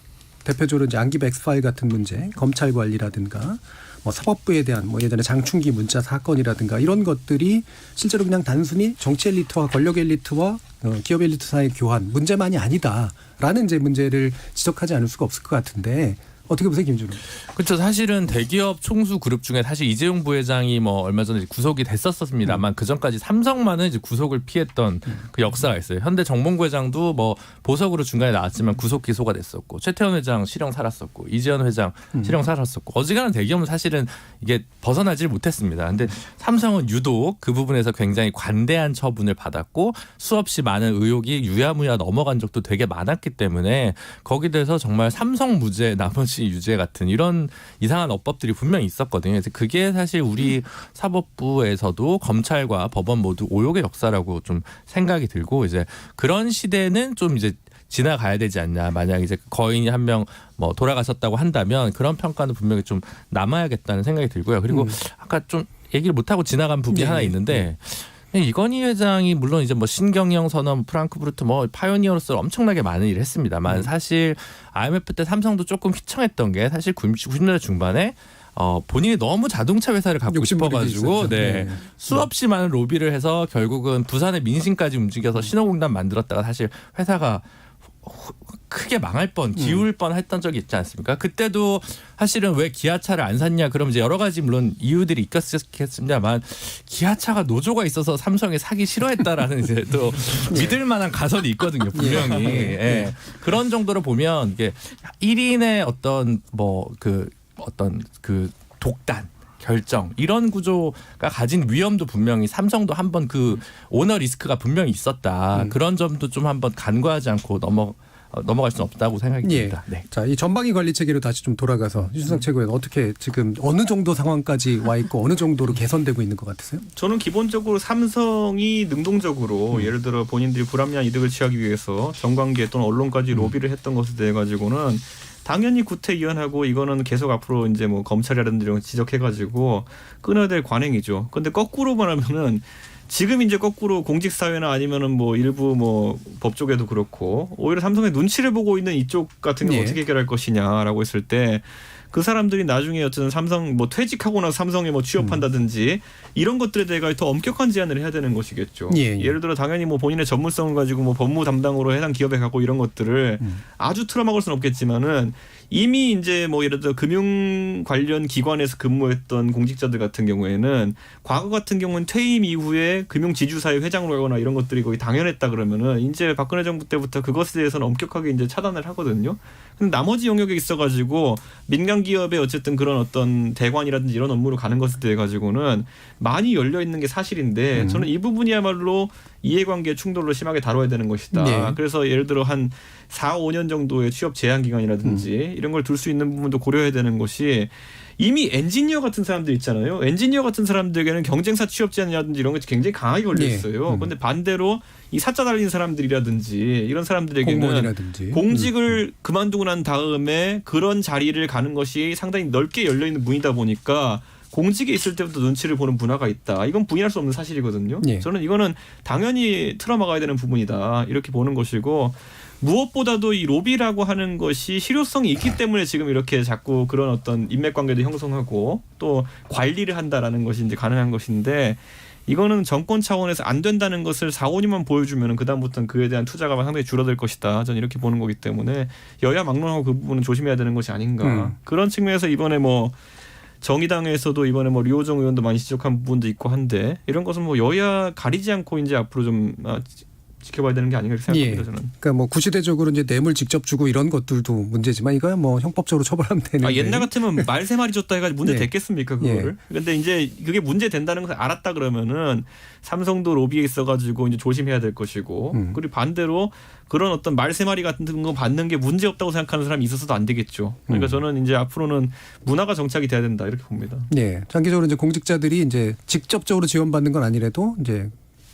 대표적으로 이제 안기부 엑스파일 같은 문제, 검찰 관리라든가 뭐 사법부에 대한 뭐 예전에 장충기 문자 사건이라든가 이런 것들이 실제로 그냥 단순히 정치 엘리트와 권력 엘리트와 기업 엘리트 사이의 교환 문제만이 아니다라는 이제 문제를 지적하지 않을 수가 없을 것 같은데 어떻게 보세요, 김준호? 그렇죠. 사실은 대기업 총수 그룹 중에 사실 이재용 부회장이 뭐 얼마 전에 구속이 됐었습니다만 그 전까지 삼성만은 이제 구속을 피했던 그 역사가 있어요. 현대 정몽구 회장도 뭐 보석으로 중간에 나왔지만 구속 기소가 됐었고 최태원 회장 실형 살았었고 이재현 회장 실형 살았었고 어지간한 대기업은 사실은 이게 벗어나질 못했습니다. 근데 삼성은 유독 그 부분에서 굉장히 관대한 처분을 받았고 수없이 많은 의혹이 유야무야 넘어간 적도 되게 많았기 때문에 거기에 대해서 정말 삼성 무죄 나머지 유죄 같은 이런 이상한 어법들이 분명히 있었거든요. 그래서 그게 사실 우리 사법부에서도 검찰과 법원 모두 오욕의 역사라고 좀 생각이 들고 이제 그런 시대는 좀 이제 지나가야 되지 않냐. 만약 이제 거인이 한 명 뭐 돌아가셨다고 한다면 그런 평가는 분명히 좀 남아야겠다는 생각이 들고요. 그리고 아까 좀 얘기를 못하고 지나간 부분이 하나 있는데 이건희 회장이 물론 이제 뭐 신경영 선언, 프랑크푸르트 뭐 파이오니어로서 엄청나게 많은 일을 했습니다만 사실 IMF 때 삼성도 조금 휘청했던 게 사실 90년대 중반에 본인이 너무 자동차 회사를 갖고 싶어가지고 수없이 많은 로비를 해서 결국은 부산의 민심까지 움직여서 신호공단 만들었다가 사실 회사가 크게 망할 뻔, 기울 뻔 했던 적이 있지 않습니까? 그때도 사실은 왜 기아차를 안 샀냐? 그럼 이제 여러 가지 물론 이유들이 있겠습니다만 기아차가 노조가 있어서 삼성이 사기 싫어했다라는 이제 또 믿을 만한 가설이 있거든요, 분명히. 예. 그런 정도로 보면 이게 1인의 어떤 그 독단 결정 이런 구조가 가진 위험도 분명히 삼성도 한번 그 오너 리스크가 분명히 있었다. 그런 점도 좀 한번 간과하지 않고 넘어갈 수는 없다고 생각이 듭니다. 네. 자, 이 전방위 관리 체계로 다시 좀 돌아가서 유준석 최고위원 어떻게 지금 어느 정도 상황까지 와 있고 어느 정도로 개선되고 있는 것 같으세요? 저는 기본적으로 삼성이 능동적으로 예를 들어 본인들이 불합리한 이득을 취하기 위해서 정관계 또는 언론까지 로비를 했던 것에 대해 가지고는 당연히 구태의연하고 이거는 계속 앞으로 이제 뭐 검찰이라든지 이런 거 지적해가지고 끊어야 될 관행이죠. 그런데 거꾸로 말하면은 지금 이제 거꾸로 공직사회나 아니면은 뭐 일부 뭐 법조계도 그렇고 오히려 삼성의 눈치를 보고 있는 이쪽 같은 걸 어떻게 해결할 것이냐라고 했을 때 그 사람들이 나중에 어쨌든 삼성 뭐 퇴직하고 나서 삼성에 뭐 취업한다든지 이런 것들에 대해 더 엄격한 제한을 해야 되는 것이겠죠. 예를 들어 당연히 뭐 본인의 전문성을 가지고 뭐 법무 담당으로 해당 기업에 가고 이런 것들을 아주 틀어막을 수는 없겠지만은 이미 이제 뭐 예를 들어 금융 관련 기관에서 근무했던 공직자들 같은 경우에는 과거 같은 경우는 퇴임 이후에 금융지주사회 회장으로 하거나 이런 것들이 거의 당연했다 그러면은 이제 박근혜 정부 때부터 그것에 대해서는 엄격하게 이제 차단을 하거든요. 근데 나머지 영역에 있어가지고 민간 기업의 어쨌든 그런 어떤 대관이라든지 이런 업무로 가는 것에 대해 가지고는 많이 열려 있는 게 사실인데 저는 이 부분이야말로 이해관계 충돌로 심하게 다뤄야 되는 것이다. 그래서 예를 들어 한 4, 5년 정도의 취업 제한 기간이라든지 이런 걸 둘 수 있는 부분도 고려해야 되는 것이 이미 엔지니어 같은 사람들 있잖아요. 엔지니어 같은 사람들에게는 경쟁사 취업 제한이라든지 이런 것이 굉장히 강하게 걸려 있어요. 그런데 반대로 이 사자 달린 사람들이라든지 이런 사람들에게는 공무원이라든지. 공직을 그만두고 난 다음에 그런 자리를 가는 것이 상당히 넓게 열려 있는 문이다 보니까 공직에 있을 때부터 눈치를 보는 문화가 있다. 이건 부인할 수 없는 사실이거든요. 저는 이거는 당연히 틀어막아야 되는 부분이다. 이렇게 보는 것이고 무엇보다도 이 로비라고 하는 것이 실효성이 있기 때문에 지금 이렇게 자꾸 그런 어떤 인맥관계도 형성하고 또 관리를 한다라는 것이 이제 가능한 것인데 이거는 정권 차원에서 안 된다는 것을 4, 5년만 보여주면 그다음부터는 그에 대한 투자가 상당히 줄어들 것이다. 저는 이렇게 보는 거기 때문에 여야 막론하고 그 부분은 조심해야 되는 것이 아닌가. 그런 측면에서 이번에 뭐 정의당에서도 이번에 뭐 류호정 의원도 많이 지적한 부분도 있고 한데 이런 것은 뭐 여야 가리지 않고 이제 앞으로 좀 지켜봐야 되는 게 아닌가 생각합니다. 저는. 그러니까 뭐 구시대적으로 이제 뇌물 직접 주고 이런 것들도 문제지만 이거야 뭐 형법적으로 처벌하면 되는데. 옛날 같으면 말 세 마리 줬다 해가지고 문제 됐겠습니까 그거를? 그런데 이제 그게 문제 된다는 것을 알았다 그러면은 삼성도 로비에 있어가지고 이제 조심해야 될 것이고 그리고 반대로 그런 어떤 말 세 마리 같은 거 받는 게 문제 없다고 생각하는 사람이 있어서도 안 되겠죠. 그러니까 저는 이제 앞으로는 문화가 정착이 돼야 된다 이렇게 봅니다. 장기적으로 이제 공직자들이 이제 직접적으로 지원받는 건 아니래도 이제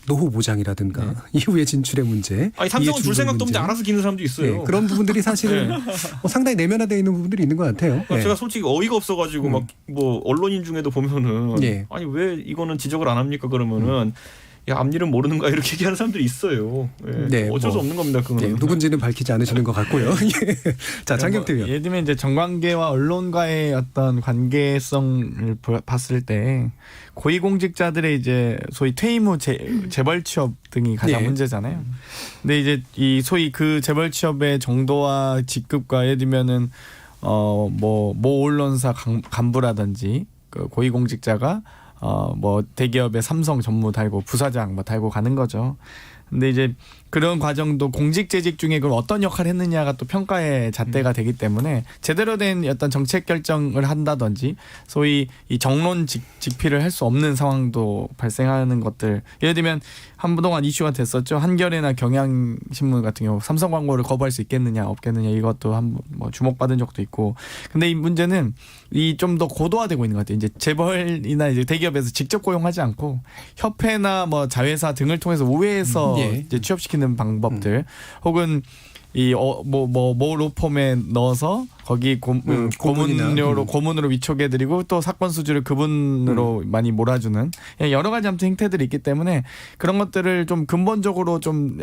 노후 보장이라든가 이후에 진출의 문제. 아니 삼성은 이해 줄 생각도 문제. 없는데 알아서 기는 사람도 있어요. 네, 그런 부분들이 사실은 상당히 내면화되어 있는 부분들이 있는 것 같아요. 그러니까 제가 솔직히 어이가 없어가지고 막 뭐 언론인 중에도 보면은 예. 아니 왜 이거는 지적을 안 합니까 그러면은 야 앞일은 모르는가 이렇게 얘기하는 사람들이 있어요. 예. 네, 어쩔 수 없는 겁니다. 그거는. 네, 누군지는 밝히지 않으시는 것 같고요. 예. 자, 장경태 의원. 예를 들면 이제 정관계와 언론과의 어떤 관계성을 봤을 때 고위공직자들의 이제 소위 퇴임 후 재벌 취업 등이 가장 네. 문제잖아요. 근데 이제 이 소위 그 재벌 취업의 정도와 직급과 예를 들면은 뭐 언론사 간부라든지 그 고위공직자가 뭐 대기업의 삼성 전무 달고 부사장 뭐 달고 가는 거죠. 근데 이제 그런 과정도 공직재직 중에 그럼 어떤 역할을 했느냐가 또 평가의 잣대가 되기 때문에 제대로 된 어떤 정책 결정을 한다든지 소위 이 정론 직필을 할 수 없는 상황도 발생하는 것들. 예를 들면 한동안 이슈가 됐었죠. 한겨레나 경향신문 같은 경우 삼성 광고를 거부할 수 있겠느냐 없겠느냐 이것도 뭐 주목받은 적도 있고. 근데 이 문제는 이 좀 더 고도화되고 있는 것 같아요. 이제 재벌이나 이제 대기업에서 직접 고용하지 않고 협회나 뭐 자회사 등을 통해서 우회해서 이제 취업시키는 방법들 혹은 이 뭐 로펌에 넣어서 거기 고문으로 위촉해드리고 또 사건 수주를 그분으로 많이 몰아주는 여러 가지 아무튼 행태들이 있기 때문에 그런 것들을 좀 근본적으로 좀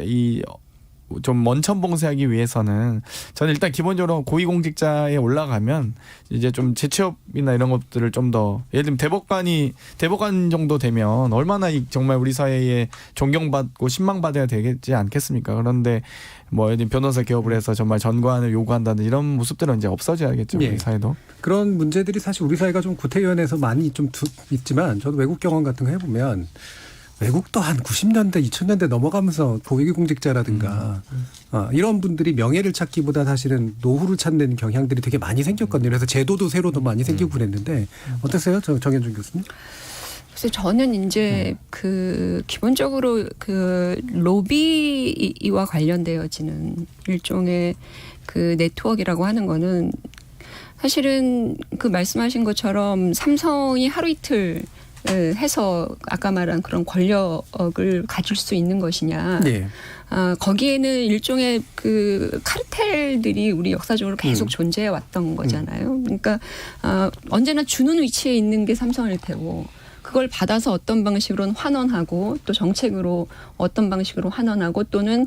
원천봉쇄하기 위해서는 저는 일단 기본적으로 고위공직자에 올라가면 이제 좀 재취업이나 이런 것들을 좀 더 예를 들면 대법관 정도 되면 얼마나 정말 우리 사회에 존경받고 신망받아야 되겠지 않겠습니까? 그런데 뭐 예를 들면 변호사 개업을 해서 정말 전관을 요구한다는 이런 모습들은 이제 없어져야겠죠. 우리 사회도. 그런 문제들이 사실 우리 사회가 좀 구태의원에서 많이 좀 있지만 저도 외국 경험 같은 거 해보면 외국도 한 90년대, 2000년대 넘어가면서 고위공직자라든가 이런 분들이 명예를 찾기보다 사실은 노후를 찾는 경향들이 되게 많이 생겼거든요. 그래서 제도도 새로도 많이 생기고 그랬는데 어땠어요, 정현준 교수님? 그래서 저는 이제 그 기본적으로 그 로비와 관련되어지는 일종의 그 네트워크라고 하는 거는 사실은 그 말씀하신 것처럼 삼성이 하루 이틀 해서 아까 말한 그런 권력을 가질 수 있는 것이냐. 네. 거기에는 일종의 그 카르텔들이 우리 역사적으로 계속 존재해 왔던 거잖아요. 그러니까 언제나 주는 위치에 있는 게 삼성일 테고 그걸 받아서 어떤 방식으로는 환원하고 또 정책으로 어떤 방식으로 환원하고 또는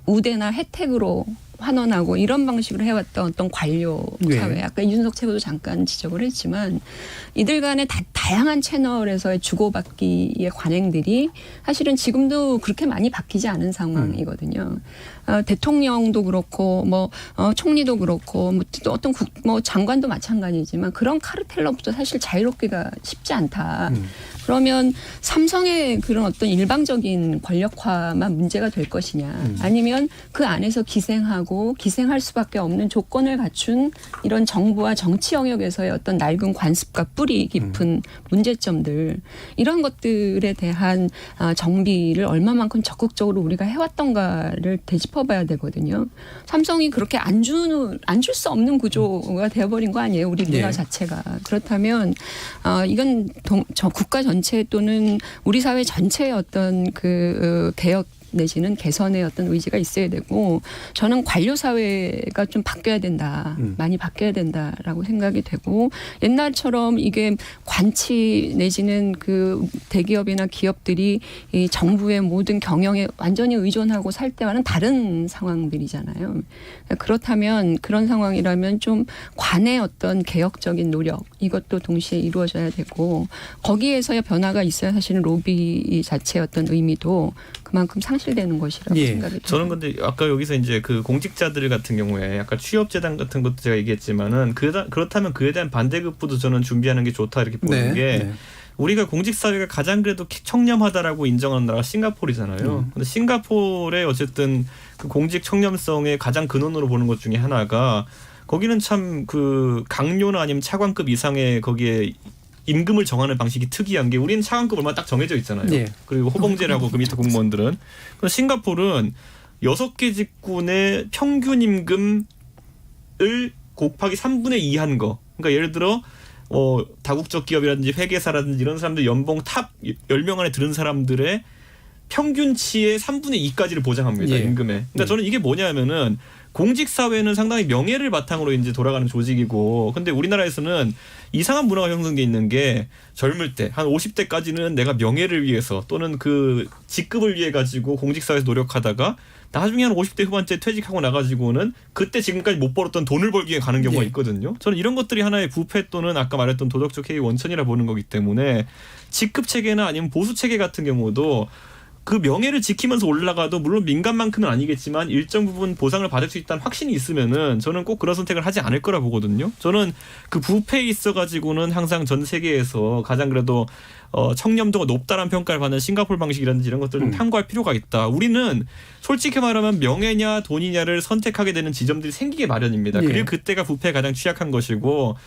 우대나 혜택으로 환원하고 이런 방식으로 해왔던 어떤 관료 사회. 네. 아까 이준석 최고도 잠깐 지적을 했지만 이들 간의 다양한 채널에서의 주고받기의 관행들이 사실은 지금도 그렇게 많이 바뀌지 않은 상황이거든요. 대통령도 그렇고 뭐 총리도 그렇고 뭐 또 어떤 장관도 마찬가지지만 그런 카르텔로부터 사실 자유롭기가 쉽지 않다. 그러면 삼성의 그런 어떤 일방적인 권력화만 문제가 될 것이냐 아니면 그 안에서 기생할 수밖에 없는 조건을 갖춘 이런 정부와 정치 영역에서의 어떤 낡은 관습과 뿌리 깊은 문제점들 이런 것들에 대한 정비를 얼마만큼 적극적으로 우리가 해왔던가를 되짚어봐야 되거든요. 삼성이 그렇게 안 줄 수 없는 구조가 되어버린 거 아니에요. 우리 문화 자체가. 그렇다면 이건 국가 전체 또는 우리 사회 전체의 어떤 그 개혁 내지는 개선의 어떤 의지가 있어야 되고 저는 관료 사회가 좀 바뀌어야 된다. 많이 바뀌어야 된다라고 생각이 되고 옛날처럼 이게 관치 내지는 그 대기업이나 기업들이 이 정부의 모든 경영에 완전히 의존하고 살 때와는 다른 상황들이잖아요. 그렇다면 그런 상황이라면 좀 관의 어떤 개혁적인 노력 이것도 동시에 이루어져야 되고 거기에서의 변화가 있어야 사실은 로비 자체의 어떤 의미도 그만큼 상실되는 것이라고 생각이 듭니다. 저는 근데 아까 여기서 이제 그 공직자들 같은 경우에 약간 취업재단 같은 것도 제가 얘기했지만은 그렇다면 그에 대한 반대급부도 저는 준비하는 게 좋다 이렇게 보는 게 우리가 공직사회가 가장 그래도 청렴하다라고 인정하는 나라가 싱가포르잖아요. 근데 싱가포르의 어쨌든 그 공직 청렴성의 가장 근원으로 보는 것 중에 하나가 거기는 참 그 강요나 아니면 차관급 이상의 거기에 임금을 정하는 방식이 특이한 게 우리는 차관급 얼마 딱 정해져 있잖아요. 그리고 호봉제라고 그 밑에 공무원들은. 그런데 싱가포르는 6개 직군의 평균 임금을 곱하기 3분의 2 한 거. 그러니까 예를 들어 다국적 기업이라든지 회계사라든지 이런 사람들 연봉 탑 10명 안에 드는 사람들의 평균치의 3분의 2까지를 보장합니다. 예. 임금에. 그러니까 저는 이게 뭐냐면은 공직 사회는 상당히 명예를 바탕으로 이제 돌아가는 조직이고, 근데 우리나라에서는 이상한 문화가 형성돼 있는 게 젊을 때 한 50대까지는 내가 명예를 위해서 또는 그 직급을 위해 가지고 공직 사회에서 노력하다가 나중에 한 50대 후반째 퇴직하고 나가지고는 그때 지금까지 못 벌었던 돈을 벌기 위해 가는 경우가 있거든요. 저는 이런 것들이 하나의 부패 또는 아까 말했던 도덕적 해이 원천이라 보는 거기 때문에 직급 체계나 아니면 보수 체계 같은 경우도 그 명예를 지키면서 올라가도 물론 민간만큼은 아니겠지만 일정 부분 보상을 받을 수 있다는 확신이 있으면은 저는 꼭 그런 선택을 하지 않을 거라 보거든요. 저는 그 부패에 있어가지고는 항상 전 세계에서 가장 그래도 청렴도가 높다는 평가를 받는 싱가포르 방식이라든지 이런 것들을 좀 탐구할 필요가 있다. 우리는 솔직히 말하면 명예냐 돈이냐를 선택하게 되는 지점들이 생기게 마련입니다. 예. 그리고 그때가 부패에 가장 취약한 것이고,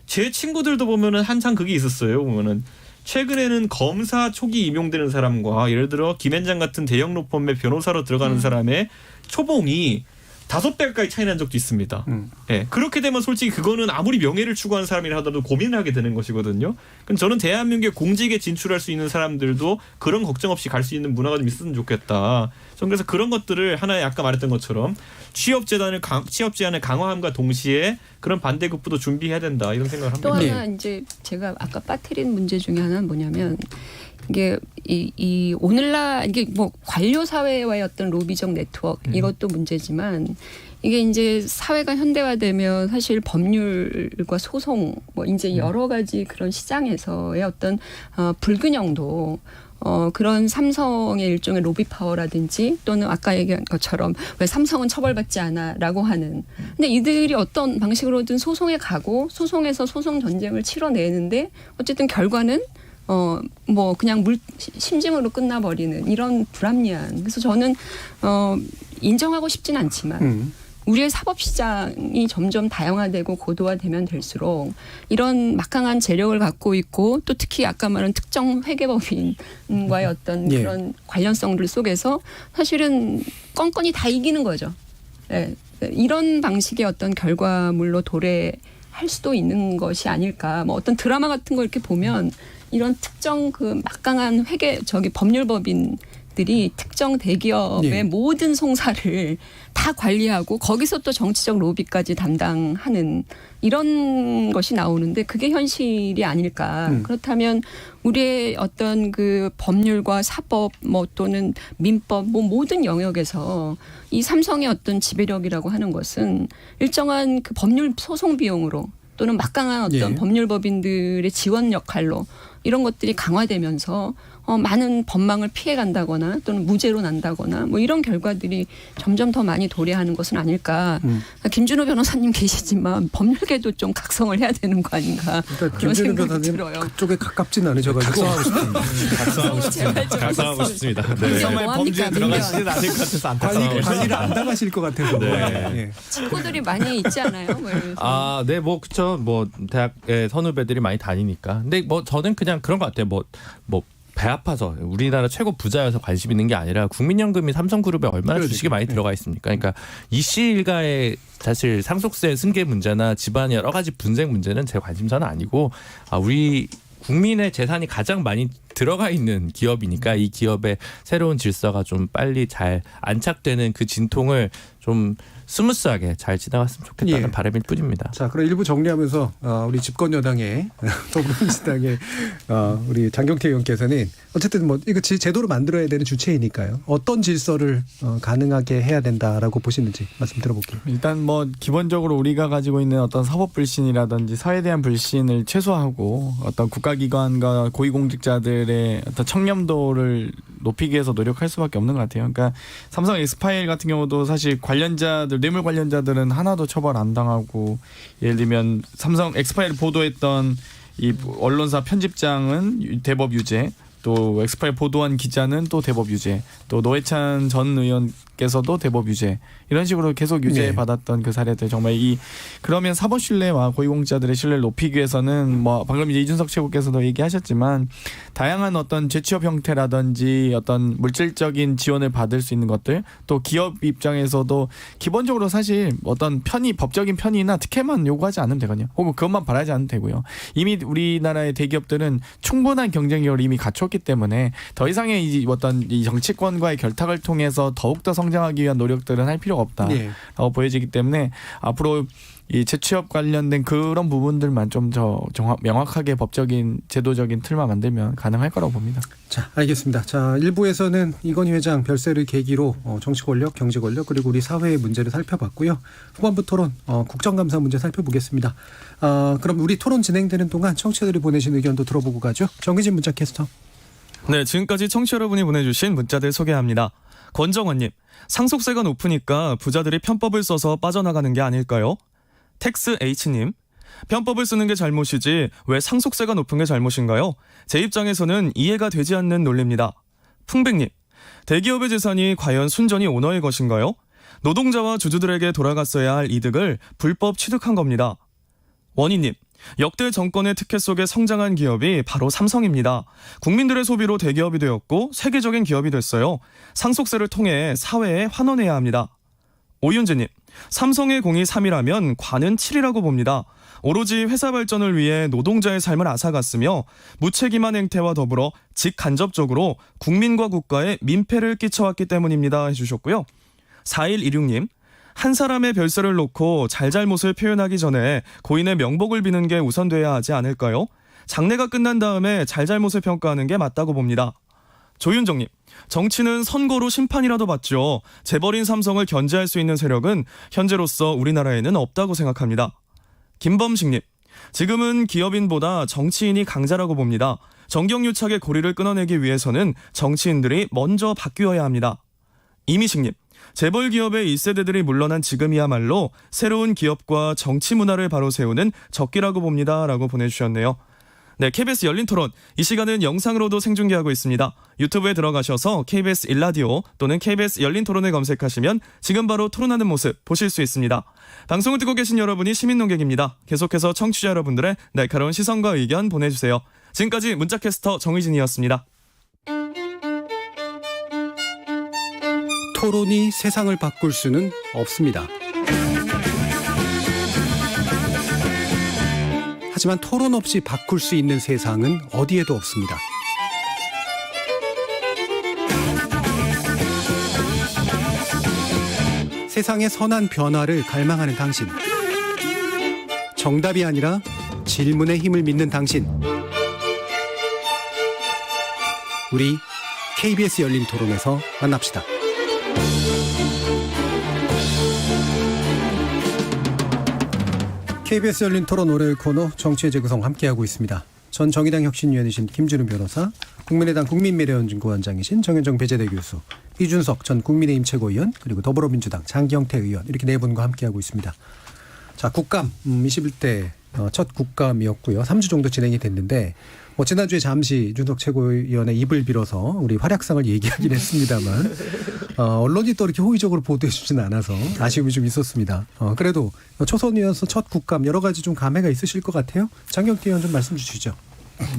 제 친구들도 보면은 한창 그게 있었어요. 보면은 최근에는 검사 초기 임용되는 사람과 예를 들어 김앤장 같은 대형 로펌의 변호사로 들어가는 사람의 초봉이 5배 가까이 차이 난 적도 있습니다. 예, 그렇게 되면 솔직히 그거는 아무리 명예를 추구하는 사람이라 하더라도 고민을 하게 되는 것이거든요. 그럼 저는 대한민국의 공직에 진출할 수 있는 사람들도 그런 걱정 없이 갈 수 있는 문화가 좀 있으면 좋겠다. 저는 그래서 그런 것들을 하나의 아까 말했던 것처럼 취업 제한을 강화함과 동시에 그런 반대급부도 준비해야 된다, 이런 생각을 합니다. 또 하나 이제 제가 아까 빠뜨린 문제 중에 하나는 뭐냐면, 이게 이 오늘날 이게 뭐 관료 사회와의 어떤 로비적 네트워크 이것도 문제지만, 이게 이제 사회가 현대화되면 사실 법률과 소송 뭐 이제 여러 가지 그런 시장에서의 어떤 불균형도 그런 삼성의 일종의 로비 파워라든지 또는 아까 얘기한 것처럼 왜 삼성은 처벌받지 않아라고 하는, 근데 이들이 어떤 방식으로든 소송에 가고 소송에서 소송 전쟁을 치러내는데 어쨌든 결과는 뭐 그냥 심증으로 끝나버리는 이런 불합리한. 그래서 저는 인정하고 싶진 않지만 우리의 사법시장이 점점 다양화되고 고도화되면 될수록 이런 막강한 재력을 갖고 있고 또 특히 아까 말한 특정 회계법인과의 어떤 그런 관련성들 속에서 사실은 건건이 다 이기는 거죠. 네. 이런 방식의 어떤 결과물로 도래할 수도 있는 것이 아닐까. 뭐 어떤 드라마 같은 거 이렇게 보면 이런 특정 그 막강한 법률법인들이 특정 대기업의 모든 송사를 다 관리하고 거기서 또 정치적 로비까지 담당하는 이런 것이 나오는데 그게 현실이 아닐까. 그렇다면 우리의 어떤 그 법률과 사법 뭐 또는 민법 뭐 모든 영역에서 이 삼성의 어떤 지배력이라고 하는 것은 일정한 그 법률 소송 비용으로 또는 막강한 어떤 법률법인들의 지원 역할로 이런 것들이 강화되면서 많은 법망을 피해간다거나 또는 무죄로 난다거나 뭐 이런 결과들이 점점 더 많이 도래하는 것은 아닐까. 김준호 변호사님 계시지만 법률계도 좀 각성을 해야 되는 거 아닌가. 그러니까 그런 김준호 생각이 변호사님 들어요. 그쪽에 가깝진 않으셔가지고 각성하고 싶습니다. 정말 범죄에 들어가시진 않을 것 같아서 안타까워요. 관리를 안 당하실 것 같아서. 예. 친구들이 많이 있지 않아요? 뭐 네, 뭐 그쵸. 뭐 대학의 선후배들이 많이 다니니까. 근데 뭐 저는 그냥 그런 것 같아요. 뭐 배 아파서 우리나라 최고 부자여서 관심 있는 게 아니라 국민연금이 삼성그룹에 얼마나 주식이 많이 들어가 있습니까? 그러니까 이씨 일가의 사실 상속세 승계 문제나 집안의 여러 가지 분쟁 문제는 제 관심사는 아니고 우리 국민의 재산이 가장 많이 들어가 있는 기업이니까 이 기업의 새로운 질서가 좀 빨리 잘 안착되는 그 진통을 좀 스무스하게 잘 지나갔으면 좋겠다는 바람일 뿐입니다. 자, 그럼 일부 정리하면서 우리 집권 여당의 더불어민주당의 우리 장경태 의원께서는 어쨌든 뭐 이거 제도로 만들어야 되는 주체이니까요. 어떤 질서를 가능하게 해야 된다라고 보시는지 말씀 들어볼게요. 일단 뭐 기본적으로 우리가 가지고 있는 어떤 사법 불신이라든지 사회에 대한 불신을 최소화하고 어떤 국가기관과 고위공직자들의 어떤 청렴도를 높이기 위해서 노력할 수밖에 없는 것 같아요. 그러니까 삼성 엑스파일 같은 경우도 사실 관련자들, 뇌물 관련자들은 하나도 처벌 안 당하고, 예를 들면 삼성 엑스파일 보도했던 이 언론사 편집장은 대법 유죄, 또 엑스파일 보도한 기자는 또 대법 유죄, 또 노회찬 전 의원께서도 대법 유죄, 이런 식으로 계속 유죄받았던 그 사례들, 정말 그러면 사법 신뢰와 고위공직자들의 신뢰를 높이기 위해서는 뭐 방금 이제 이준석 최고께서도 얘기하셨지만 다양한 어떤 재취업 형태라든지 어떤 물질적인 지원을 받을 수 있는 것들, 또 기업 입장에서도 기본적으로 사실 어떤 법적인 편의나 특혜만 요구하지 않으면 되거든요. 혹은 그것만 바라지 않으면 되고요. 이미 우리나라의 대기업들은 충분한 경쟁력을 이미 갖췄기 했기 때문에 더 이상의 이 어떤 이 정치권과의 결탁을 통해서 더욱더 성장하기 위한 노력들은 할 필요가 없다라고 보여지기 때문에 앞으로 이 재취업 관련된 그런 부분들만 좀 더 명확하게 법적인 제도적인 틀만 만들면 가능할 거라고 봅니다. 자, 알겠습니다. 자, 1부에서는 이건희 회장 별세를 계기로 정치 권력, 경제 권력 그리고 우리 사회의 문제를 살펴봤고요. 후반부 토론 국정감사 문제 살펴보겠습니다. 그럼 우리 토론 진행되는 동안 청취자들이 보내신 의견도 들어보고 가죠. 정의진 문자캐스터. 네, 지금까지 청취자 여러분이 보내주신 문자들 소개합니다. 권정원님, 상속세가 높으니까 부자들이 편법을 써서 빠져나가는 게 아닐까요? 텍스 H님, 편법을 쓰는 게 잘못이지 왜 상속세가 높은 게 잘못인가요? 제 입장에서는 이해가 되지 않는 논리입니다. 풍백님, 대기업의 재산이 과연 순전히 오너의 것인가요? 노동자와 주주들에게 돌아갔어야 할 이득을 불법 취득한 겁니다. 원희님, 역대 정권의 특혜 속에 성장한 기업이 바로 삼성입니다. 국민들의 소비로 대기업이 되었고 세계적인 기업이 됐어요. 상속세를 통해 사회에 환원해야 합니다. 오윤재님, 삼성의 공이 3이라면 관은 7이라고 봅니다. 오로지 회사 발전을 위해 노동자의 삶을 앗아갔으며 무책임한 행태와 더불어 직간접적으로 국민과 국가에 민폐를 끼쳐왔기 때문입니다 해주셨고요. 4116님, 한 사람의 별세를 놓고 잘잘못을 표현하기 전에 고인의 명복을 비는 게 우선돼야 하지 않을까요? 장례가 끝난 다음에 잘잘못을 평가하는 게 맞다고 봅니다. 조윤정님, 정치는 선거로 심판이라도 받죠. 재벌인 삼성을 견제할 수 있는 세력은 현재로서 우리나라에는 없다고 생각합니다. 김범식님, 지금은 기업인보다 정치인이 강자라고 봅니다. 정경유착의 고리를 끊어내기 위해서는 정치인들이 먼저 바뀌어야 합니다. 이미식님, 재벌 기업의 1세대들이 물러난 지금이야말로 새로운 기업과 정치 문화를 바로 세우는 적기라고 봅니다 라고 보내주셨네요. 네, KBS 열린 토론. 이 시간은 영상으로도 생중계하고 있습니다. 유튜브에 들어가셔서 KBS 1라디오 또는 KBS 열린 토론을 검색하시면 지금 바로 토론하는 모습 보실 수 있습니다. 방송을 듣고 계신 여러분이 시민 논객입니다. 계속해서 청취자 여러분들의 날카로운 시선과 의견 보내주세요. 지금까지 문자캐스터 정의진이었습니다. 토론이 세상을 바꿀 수는 없습니다. 하지만 토론 없이 바꿀 수 있는 세상은 어디에도 없습니다. 세상의 선한 변화를 갈망하는 당신. 정답이 아니라 질문의 힘을 믿는 당신. 우리 KBS 열린 토론에서 만납시다. KBS 열린 토론 월요일 코너 정치의 재구성 함께하고 있습니다. 전 정의당 혁신위원이신 김준우 변호사, 국민의당 국민미래연구원장이신 정현정 배재대 교수, 이준석 전 국민의힘 최고위원, 그리고 더불어민주당 장경태 의원 이렇게 네 분과 함께하고 있습니다. 자, 국감 21대 첫 국감이었고요. 3주 정도 진행이 됐는데 지난주에 잠시 이준석 최고위원의 입을 빌어서 우리 활약상을 얘기하긴 했습니다만 언론이 또 이렇게 호의적으로 보도해 주지는 않아서 아쉬움이 좀 있었습니다. 그래도 초선이어서 첫 국감 여러 가지 좀 감회가 있으실 것 같아요. 장경태 의원 좀 말씀 주시죠.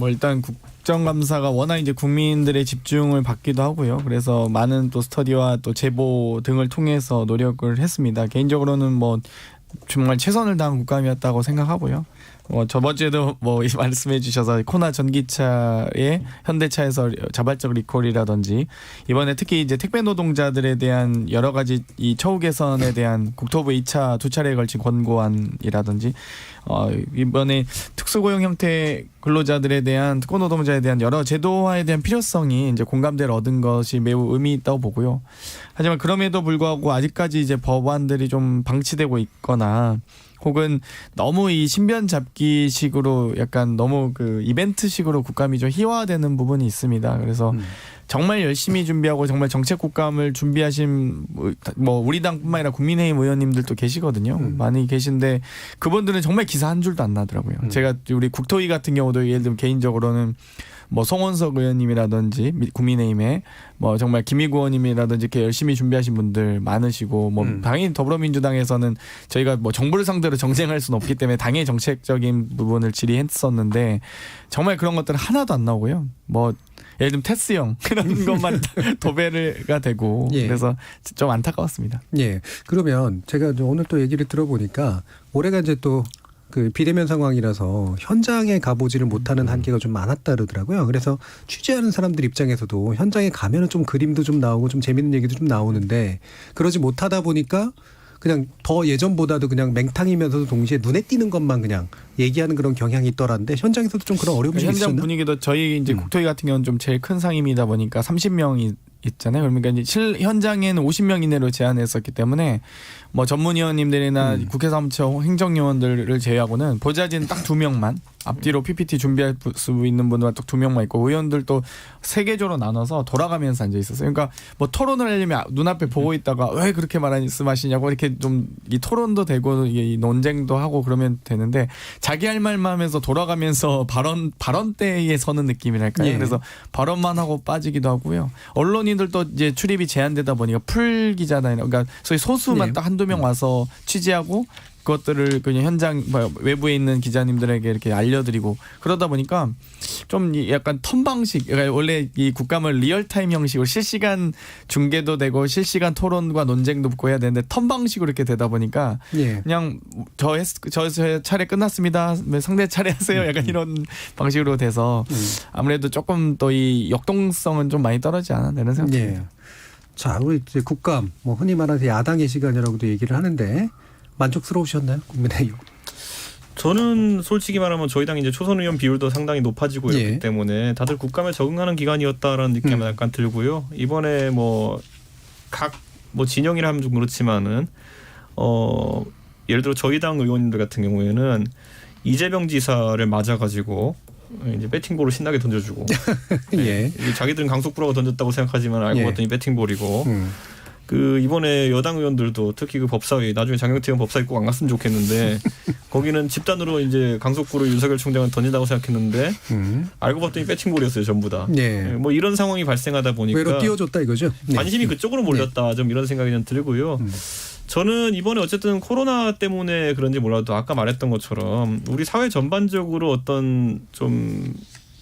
일단 국정감사가 워낙 이제 국민들의 집중을 받기도 하고요. 그래서 많은 또 스터디와 또 제보 등을 통해서 노력을 했습니다. 개인적으로는 정말 최선을 다한 국감이었다고 생각하고요. 저번 주에도 말씀해 주셔서 코나 전기차에 현대차에서 자발적 리콜이라든지 이번에 특히 이제 택배 노동자들에 대한 여러 가지 이 처우 개선에 대한 국토부 2차 2차례에 걸친 권고안이라든지 이번에 특수고용 형태 근로자들에 대한 특고 노동자에 대한 여러 제도화에 대한 필요성이 이제 공감대를 얻은 것이 매우 의미 있다고 보고요. 하지만 그럼에도 불구하고 아직까지 이제 법안들이 좀 방치되고 있거나 혹은 너무 이 신변 잡기식으로 약간 너무 그 이벤트식으로 국감이 좀 희화화되는 부분이 있습니다. 그래서 정말 열심히 준비하고 정말 정책 국감을 준비하신 우리 당뿐만 아니라 국민의힘 의원님들도 계시거든요. 많이 계신데 그분들은 정말 기사 한 줄도 안 나더라고요. 제가 우리 국토위 같은 경우도 예를 들면 개인적으로는 송원석 의원님이라든지 국민의힘에 정말 김희구 의원님이라든지 이렇게 열심히 준비하신 분들 많으시고 당연히 더불어민주당에서는 저희가 정부를 상대로 정쟁할 수는 없기 때문에 당의 정책적인 부분을 질의했었는데 정말 그런 것들은 하나도 안 나오고요. 예를 들면 테스형 그런 것만 도배가 되고 그래서 좀 안타까웠습니다. 예. 그러면 제가 오늘 또 얘기를 들어보니까 올해가 이제 또 그 비대면 상황이라서 현장에 가보지를 못하는 한계가 좀 많았다 그러더라고요. 그래서 취재하는 사람들 입장에서도 현장에 가면은 좀 그림도 좀 나오고 좀 재밌는 얘기도 좀 나오는데 그러지 못하다 보니까 그냥 더 예전보다도 그냥 맹탕이면서도 동시에 눈에 띄는 것만 그냥 얘기하는 그런 경향이 있더라는데 현장에서도 좀 그런 어려움이 좀 현장 있었나? 분위기도 저희 이제 국토위 같은 경우는 좀 제일 큰 상임이다 보니까 30명이 있잖아요. 그러니까 이제 현장에는 50명 이내로 제한했었기 때문에 뭐 전문위원님들이나 국회 사무처 행정요원들을 제외하고는 보좌진 딱 2명만 앞뒤로 PPT 준비할 수 있는 분만 딱 2명만 있고 의원들도 3개조로 나눠서 돌아가면서 앉아 있었어요. 그러니까 뭐 토론을 하려면 눈앞에 보고 있다가 왜 그렇게 말씀하시냐고 이렇게 좀 이 토론도 되고 이 논쟁도 하고 그러면 되는데 자기 할 말만 하면서 돌아가면서 발언대에 서는 느낌이랄까요. 예. 그래서 발언만 하고 빠지기도 하고요. 언론인들도 이제 출입이 제한되다 보니까 풀 기자나 그러니까 소위 소수만 네. 딱 한두 명 와서 취재하고 그것들을 그냥 현장 외부에 있는 기자님들에게 이렇게 알려드리고 그러다 보니까 좀 약간 턴 방식 그러니까 원래 이 국감을 리얼타임 형식으로 실시간 중계도 되고 실시간 토론과 논쟁도 붙고 해야 되는데 턴 방식으로 이렇게 되다 보니까 예. 그냥 저 차례 끝났습니다. 상대 차례 하세요. 약간 이런 방식으로 돼서 아무래도 조금 또 이 역동성은 좀 많이 떨어지지 않았나 이런 생각이 듭니다. 예. 자, 우리 이제 국감 뭐 흔히 말하는 야당의 시간이라고도 얘기를 하는데 만족스러우셨나요? 국민의힘. 저는 솔직히 말하면 저희 당 이제 초선 의원 비율도 상당히 높아지고 있기 예. 때문에 다들 국감에 적응하는 기간이었다라는 느낌이 약간 들고요. 이번에 뭐 각 뭐 진영이라 하면 좀 그렇지만은 예를 들어 저희 당 의원님들 같은 경우에는 이재명 지사를 맞아가지고 이제 배팅볼을 신나게 던져주고 예. 이게 자기들은 강속구라고 던졌다고 생각하지만 알고 예. 봤더니 배팅볼이고 그 이번에 여당 의원들도 특히 그 법사위 나중에 장경태 의원 법사위 꼭 안 갔으면 좋겠는데 거기는 집단으로 이제 강속구를 윤석열 총장은 던진다고 생각했는데 알고 봤더니 배팅볼이었어요 전부 다. 예. 뭐 이런 상황이 발생하다 보니까 외로 띄워줬다 이거죠? 네. 관심이 그쪽으로 몰렸다 좀 이런 생각이 좀 들고요. 저는 이번에 어쨌든 코로나 때문에 그런지 몰라도 아까 말했던 것처럼 우리 사회 전반적으로 어떤 좀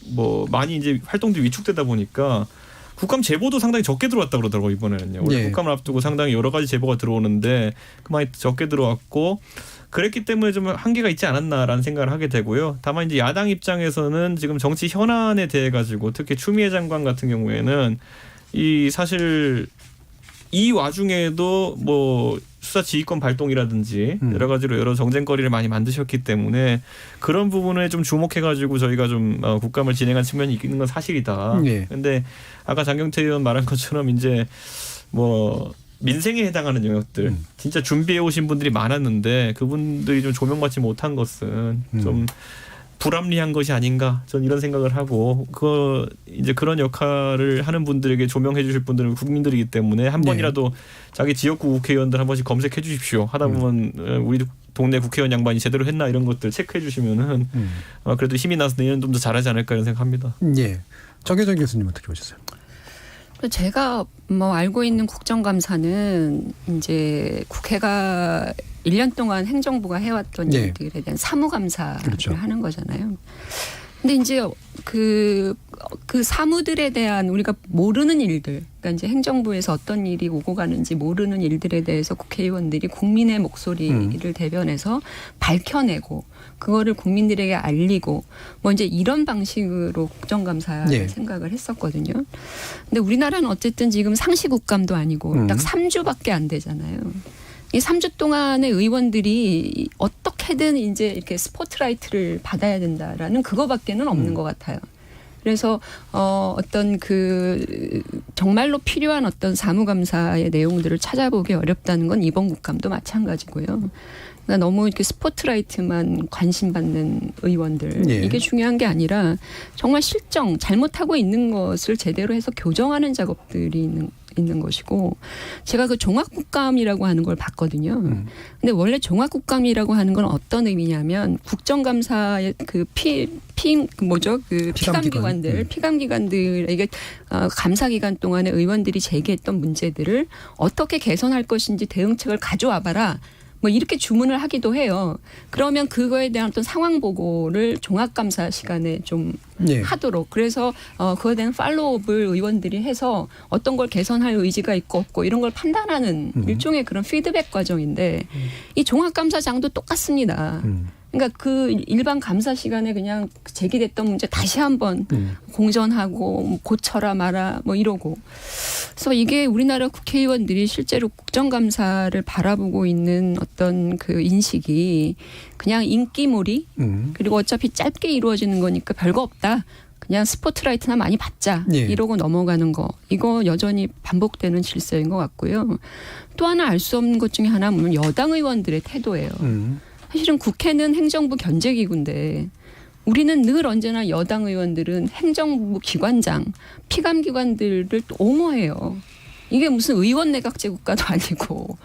뭐 많이 이제 활동들이 위축되다 보니까 국감 제보도 상당히 적게 들어왔다 그러더라고요 이번에는요. 원래 예. 국감을 앞두고 상당히 여러 가지 제보가 들어오는데 그만이 적게 들어왔고 그랬기 때문에 좀 한계가 있지 않았나라는 생각을 하게 되고요. 다만 이제 야당 입장에서는 지금 정치 현안에 대해 가지고 특히 추미애 장관 같은 경우에는 이 사실 이 와중에도 뭐 수사 지휘권 발동이라든지 여러 가지로 여러 정쟁거리를 많이 만드셨기 때문에 그런 부분에 좀 주목해가지고 저희가 좀 국감을 진행한 측면이 있는 건 사실이다. 그런데 예. 아까 장경태 의원 말한 것처럼 이제 뭐 민생에 해당하는 영역들 진짜 준비해 오신 분들이 많았는데 그분들이 좀 조명받지 못한 것은 좀 불합리한 것이 아닌가 저는 이런 생각을 하고 그 이제 그런 역할을 하는 분들에게 조명해 주실 분들은 국민들이기 때문에 한 번이라도 자기 지역구 국회의원들 한 번씩 검색해 주십시오. 하다 보면 우리 동네 국회의원 양반이 제대로 했나 이런 것들 체크해 주시면은 그래도 힘이 나서 내년 좀 더 잘하지 않을까 이런 생각합니다. 예. 정혜정 교수님 어떻게 보셨어요? 제가 뭐 알고 있는 국정감사는 이제 국회가 1년 동안 행정부가 해왔던 네. 일들에 대한 사무감사를 그렇죠. 하는 거잖아요. 근데 이제 그 사무들에 대한 우리가 모르는 일들, 그러니까 이제 행정부에서 어떤 일이 오고 가는지 모르는 일들에 대해서 국회의원들이 국민의 목소리를 대변해서 밝혀내고 그거를 국민들에게 알리고 뭐 이제 이런 방식으로 국정감사를 네. 생각을 했었거든요. 근데 우리나라는 어쨌든 지금 상시국감도 아니고 딱 3주밖에 안 되잖아요. 이 3주 동안의 의원들이 어떻게든 이제 이렇게 스포트라이트를 받아야 된다라는 그거밖에는 없는 것 같아요. 그래서 어떤 그 정말로 필요한 어떤 사무감사의 내용들을 찾아보기 어렵다는 건 이번 국감도 마찬가지고요. 그러니까 너무 이렇게 스포트라이트만 관심받는 의원들 예. 이게 중요한 게 아니라 정말 실정 잘못하고 있는 것을 제대로 해서 교정하는 작업들이 있는 것이고 제가 그 종합국감이라고 하는 걸 봤거든요. 근데 원래 종합국감이라고 하는 건 어떤 의미냐면 국정감사의 그 피감기관들, 피감기관들에게 감사기간 동안에 의원들이 제기했던 문제들을 어떻게 개선할 것인지 대응책을 가져와봐라. 뭐 이렇게 주문을 하기도 해요. 그러면 그거에 대한 어떤 상황 보고를 종합감사 시간에 좀 예. 하도록 그래서 그거에 대한 팔로우업을 의원들이 해서 어떤 걸 개선할 의지가 있고 없고 이런 걸 판단하는 일종의 그런 피드백 과정인데 이 종합감사장도 똑같습니다. 그러니까 그 일반 감사 시간에 그냥 제기됐던 문제 다시 한번 공전하고 고쳐라 마라 뭐 이러고. 그래서 이게 우리나라 국회의원들이 실제로 국정감사를 바라보고 있는 어떤 그 인식이 그냥 인기몰이 그리고 어차피 짧게 이루어지는 거니까 별거 없다. 그냥 스포트라이트나 많이 받자 예. 이러고 넘어가는 거 이거 여전히 반복되는 질서인 것 같고요. 또 하나 알 수 없는 것 중에 하나는 여당 의원들의 태도예요. 사실은 국회는 행정부 견제기구인데 우리는 늘 언제나 여당 의원들은 행정부 기관장, 피감기관들을 또 옹호해요. 이게 무슨 의원 내각제 국가도 아니고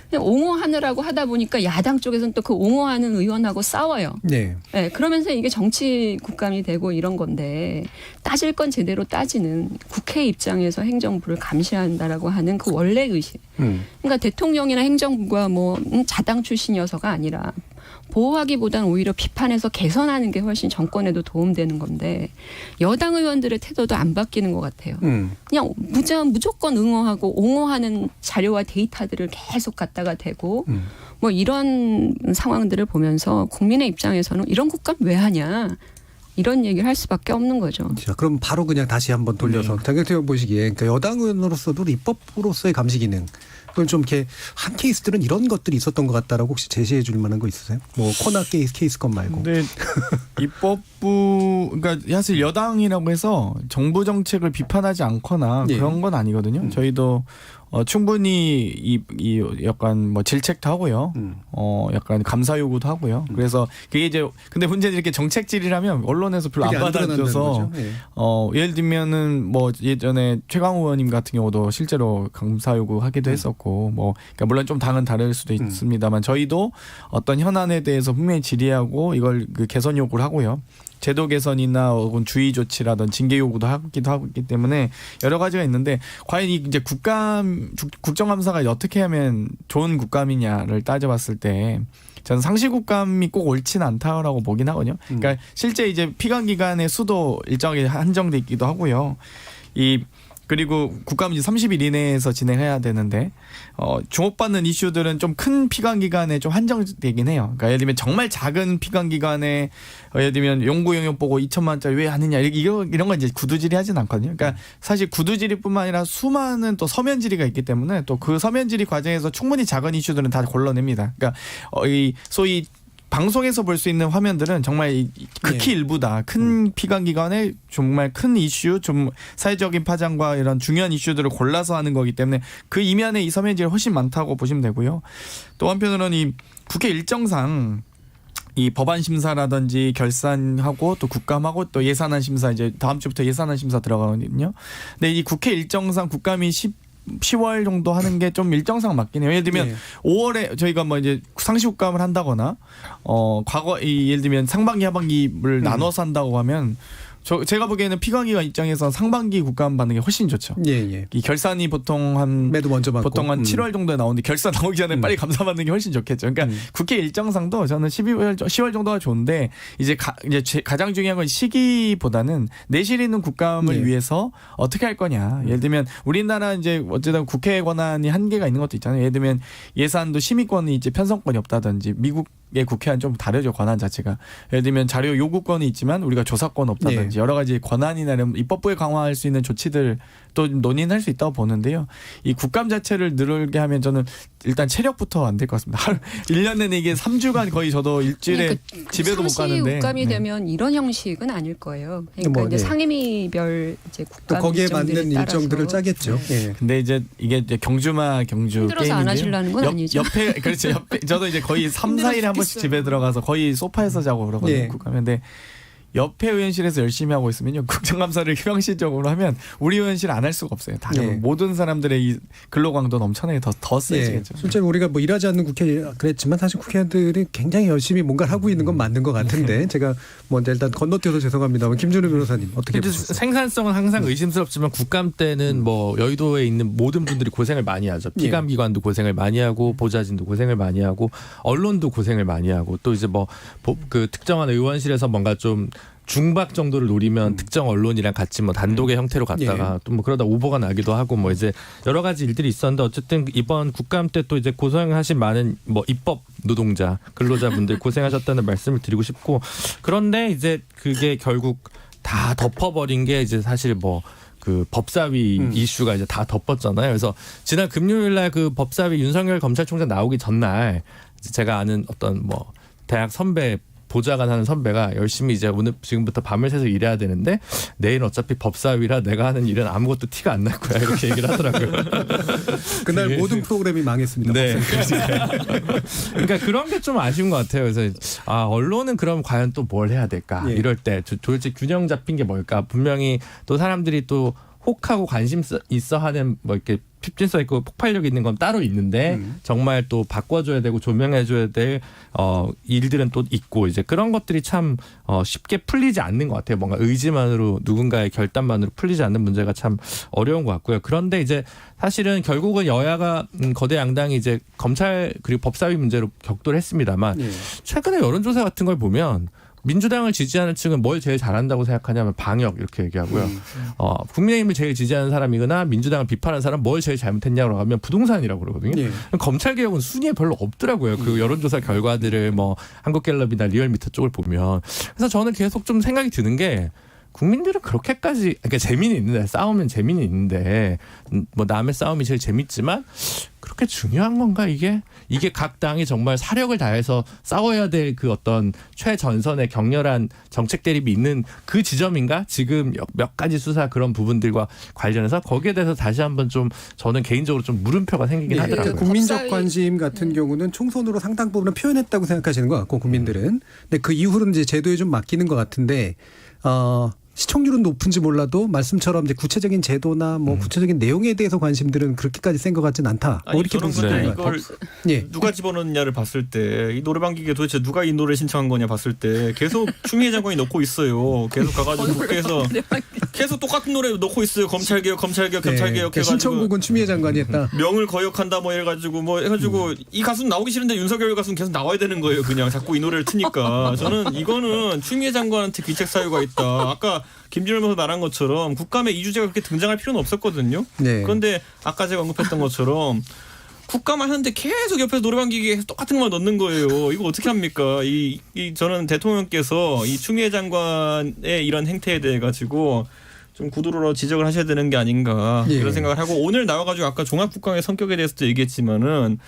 그냥 옹호하느라고 하다 보니까 야당 쪽에서는 또 그 옹호하는 의원하고 싸워요. 네. 네, 그러면서 이게 정치 국감이 되고 이런 건데 따질 건 제대로 따지는 국회 입장에서 행정부를 감시한다라고 하는 그 원래 의식. 그러니까 대통령이나 행정부가 뭐 자당 출신이어서가 아니라 보호하기보다는 오히려 비판해서 개선하는 게 훨씬 정권에도 도움되는 건데 여당 의원들의 태도도 안 바뀌는 것 같아요. 그냥 무조건 응호하고 옹호하는 자료와 데이터들을 계속 갖다가 대고 뭐 이런 상황들을 보면서 국민의 입장에서는 이런 국감 왜 하냐 이런 얘기를 할 수밖에 없는 거죠. 자, 그럼 바로 그냥 다시 한번 돌려서 장경태 의원 보시기에 그러니까 여당 의원으로서도 입법으로서의 감시 기능 그건 좀 이렇게 한 케이스들은 이런 것들이 있었던 것 같다라고 혹시 제시해 줄 만한 거 있으세요? 뭐 코나 케이스 건 말고. 근데 입법부 그러니까 사실 여당이라고 해서 정부 정책을 비판하지 않거나 예. 그런 건 아니거든요. 저희도 충분히 이 약간 뭐 질책도 하고요. 약간 감사 요구도 하고요. 그래서 그게 이제 근데 문제는 이렇게 정책 질의라면 언론에서 별로 안 받아줘서 예. 예를 들면은 뭐 예전에 최강욱 의원님 같은 경우도 실제로 감사 요구하기도 했었고 뭐 그러니까 물론 좀 당은 다를 수도 있습니다만 저희도 어떤 현안에 대해서 분명히 질의하고 이걸 그 개선 요구를 하고요. 제도 개선이나 혹은 주의 조치라든 징계 요구도 하기도 하고 있기 때문에 여러 가지가 있는데 과연 이 이제 국정감사가 어떻게 하면 좋은 국감이냐를 따져봤을 때 저는 상시 국감이 꼭 옳지는 않다라고 보긴 하거든요. 그러니까 실제 이제 피감 기간의 수도 일정하게 한정돼 있기도 하고요. 그리고 국감은 이제 30일 이내에서 진행해야 되는데 주목받는 이슈들은 좀 큰 피감 기간에 좀 한정되긴 해요. 그러니까 예를 들면 정말 작은 피감 기간에 예를 들면 연구 영역 보고 2천만 원짜리 왜 하느냐 이런 건 이제 구두질의하진 않거든요. 그러니까 사실 구두질의뿐만 아니라 수많은 또 서면 질의가 있기 때문에 또 그 서면 질의 과정에서 충분히 작은 이슈들은 다 골라냅니다. 그러니까 이 소위 방송에서 볼 수 있는 화면들은 정말 극히 일부다. 큰 피감 기관에 정말 큰 이슈, 좀 사회적인 파장과 이런 중요한 이슈들을 골라서 하는 거기 때문에 그 이면에 이 서면질이 훨씬 많다고 보시면 되고요. 또 한편으로는 이 국회 일정상 이 법안 심사라든지 결산하고 또 국감하고 또 예산안 심사 이제 다음 주부터 예산안 심사 들어가거든요. 근데 이 국회 일정상 국감이 10월 정도 하는 게 좀 일정상 맞긴 해요. 예를 들면 5월에 저희가 뭐 이제 상시 국감을 한다거나 과거 예를 들면 상반기 하반기를 나눠서 한다고 하면 제가 보기에는 피감기관 입장에서 상반기 국감 받는 게 훨씬 좋죠. 예. 이 결산이 보통 매도 먼저 받고. 보통 한 7월 정도에 나오는데 결산 나오기 전에 빨리 감사 받는 게 훨씬 좋겠죠. 그러니까 국회 일정상도 저는 10월 정도가 좋은데 이제 가장 중요한 건 시기보다는 내실 있는 국감을 위해서 어떻게 할 거냐. 예를 들면 우리나라 이제 어쨌든 국회 권한이 한계가 있는 것도 있잖아요. 예를 들면 예산도 심의권이 이제 편성권이 없다든지 미국의 국회와는 좀 다르죠. 권한 자체가. 예를 들면 자료 요구권이 있지만 우리가 조사권 없다든지 여러 가지 권한이나 입법부에 강화할 수 있는 조치들 또 논의할 수 있다고 보는데요. 이 국감 자체를 늘게 하면 저는 일단 체력부터 안 될 것 같습니다. 1년 내내 이게 3주간 거의 저도 일주일에 집에도 못 가는데. 상시 국감이 되면 이런 형식은 아닐 거예요. 그러니까 이제 상임위별 이제 국감 거기에 맞는 일정들을 짜겠죠. 네. 근데 이제 이게 이제 경주 힘들어서 게임인데요. 안 하시려는 건 아니죠. 옆에 저도 이제 거의 3, 4일에 한 번씩 집에 들어가서 거의 소파에서 자고 그러거든요. 국감인데 옆에 의원실에서 열심히 하고 있으면요. 국정감사를 형식적으로 하면 우리 의원실 안 할 수가 없어요. 다른 모든 사람들의 이 근로 강도는 엄청나게 더 세지겠죠. 실제로 우리가 뭐 일하지 않는 국회 그랬지만 사실 국회의원들이 굉장히 열심히 뭔가를 하고 있는 건 맞는 것 같은데 제가 먼저 일단 건너뛰어서 죄송합니다만 김준우 변호사님 어떻게 보셨어요? 생산성은 항상 의심스럽지만 국감 때는 뭐 여의도에 있는 모든 분들이 고생을 많이 하죠. 피감기관도 고생을 많이 하고 보좌진도 고생을 많이 하고 언론도 고생을 많이 하고 또 이제 뭐 그 특정한 의원실에서 뭔가 좀 중박 정도를 노리면 특정 언론이랑 같이 뭐 단독의 형태로 갔다가 또 뭐 그러다 오버가 나기도 하고 뭐 이제 여러 가지 일들이 있었는데 어쨌든 이번 국감 때 또 이제 고생하신 많은 뭐 입법 노동자 근로자분들 고생하셨다는 말씀을 드리고 싶고 그런데 이제 그게 결국 다 덮어버린 게 이제 사실 뭐 그 법사위 이슈가 이제 다 덮었잖아요. 그래서 지난 금요일 날 그 법사위 윤석열 검찰총장 나오기 전날 제가 아는 어떤 뭐 대학 선배 보좌관 하는 선배가 열심히 이제 오늘 지금부터 밤을 새서 일해야 되는데 내일 어차피 법사위라 내가 하는 일은 아무것도 티가 안 날 거야 이렇게 얘기를 하더라고요. 그날 모든 프로그램이 망했습니다. 네. 그러니까 그런 게 좀 아쉬운 것 같아요. 그래서 언론은 그럼 과연 또 뭘 해야 될까 이럴 때 도대체 균형 잡힌 게 뭘까? 분명히 또 사람들이 또 혹하고 관심 있어 하는 뭐 이렇게 핍진성 있고 폭발력 있는 건 따로 있는데 정말 또 바꿔줘야 되고 조명해줘야 될 일들은 또 있고 이제 그런 것들이 참 쉽게 풀리지 않는 것 같아요. 뭔가 의지만으로 누군가의 결단만으로 풀리지 않는 문제가 참 어려운 것 같고요. 그런데 이제 사실은 결국은 여야가 거대 양당이 이제 검찰 그리고 법사위 문제로 격돌을 했습니다만 최근에 여론조사 같은 걸 보면 민주당을 지지하는 층은 뭘 제일 잘한다고 생각하냐면 방역 이렇게 얘기하고요. 국민의힘을 제일 지지하는 사람이거나 민주당을 비판하는 사람 뭘 제일 잘못했냐고 하면 부동산이라고 그러거든요. 검찰개혁은 순위에 별로 없더라고요. 그 여론조사 결과들을 뭐 한국갤럽이나 리얼미터 쪽을 보면. 그래서 저는 계속 좀 생각이 드는 게 국민들은 그렇게까지 그러니까 재미는 있는데 싸우면 재미는 있는데 뭐 남의 싸움이 제일 재밌지만 그렇게 중요한 건가 이게 각 당이 정말 사력을 다해서 싸워야 될 그 어떤 최전선의 격렬한 정책 대립이 있는 그 지점인가 지금 몇 가지 수사 그런 부분들과 관련해서 거기에 대해서 다시 한번 좀 저는 개인적으로 좀 물음표가 생기긴 하더라고요. 국민적 관심 같은 경우는 총선으로 상당 부분은 표현했다고 생각하시는 것 같고 국민들은 근데 그 이후로는 이제 제도에 좀 맡기는 것 같은데 시청률은 높은지 몰라도 말씀처럼 이제 구체적인 제도나 뭐 구체적인 내용에 대해서 관심들은 그렇게까지 센 것 같진 않다. 아니, 이렇게 볼 수 있는 것 같아요. 누가 집어넣느냐를 봤을 때 이 노래방 기계 도대체 누가 이 노래를 신청한 거냐 봤을 때 계속 추미애 장관이 넣고 있어요. 계속 가가지고 국회에서 계속 똑같은 노래 넣고 있어요. 검찰개혁 해가지고 신청곡은 추미애 장관이 했다. 명을 거역한다 뭐 해가지고 이 가수는 나오기 싫은데 윤석열 가수는 계속 나와야 되는 거예요. 그냥 자꾸 이 노래를 트니까 저는 이거는 추미애 장관한테 귀책 사유가 있다. 아까 김준일 변호사 말한 것처럼 국감에 이 주제가 그렇게 등장할 필요는 없었거든요. 그런데 아까 제가 언급했던 것처럼 국감 하는데 계속 옆에서 노래방 기계에 똑같은 것만 넣는 거예요. 이거 어떻게 합니까? 저는 대통령께서 이 추미애 장관의 이런 행태에 대해 가지고 좀 구두로 지적을 하셔야 되는 게 아닌가 이런 생각을 하고 오늘 나와가지고 아까 종합국감의 성격에 대해서도 얘기했지만은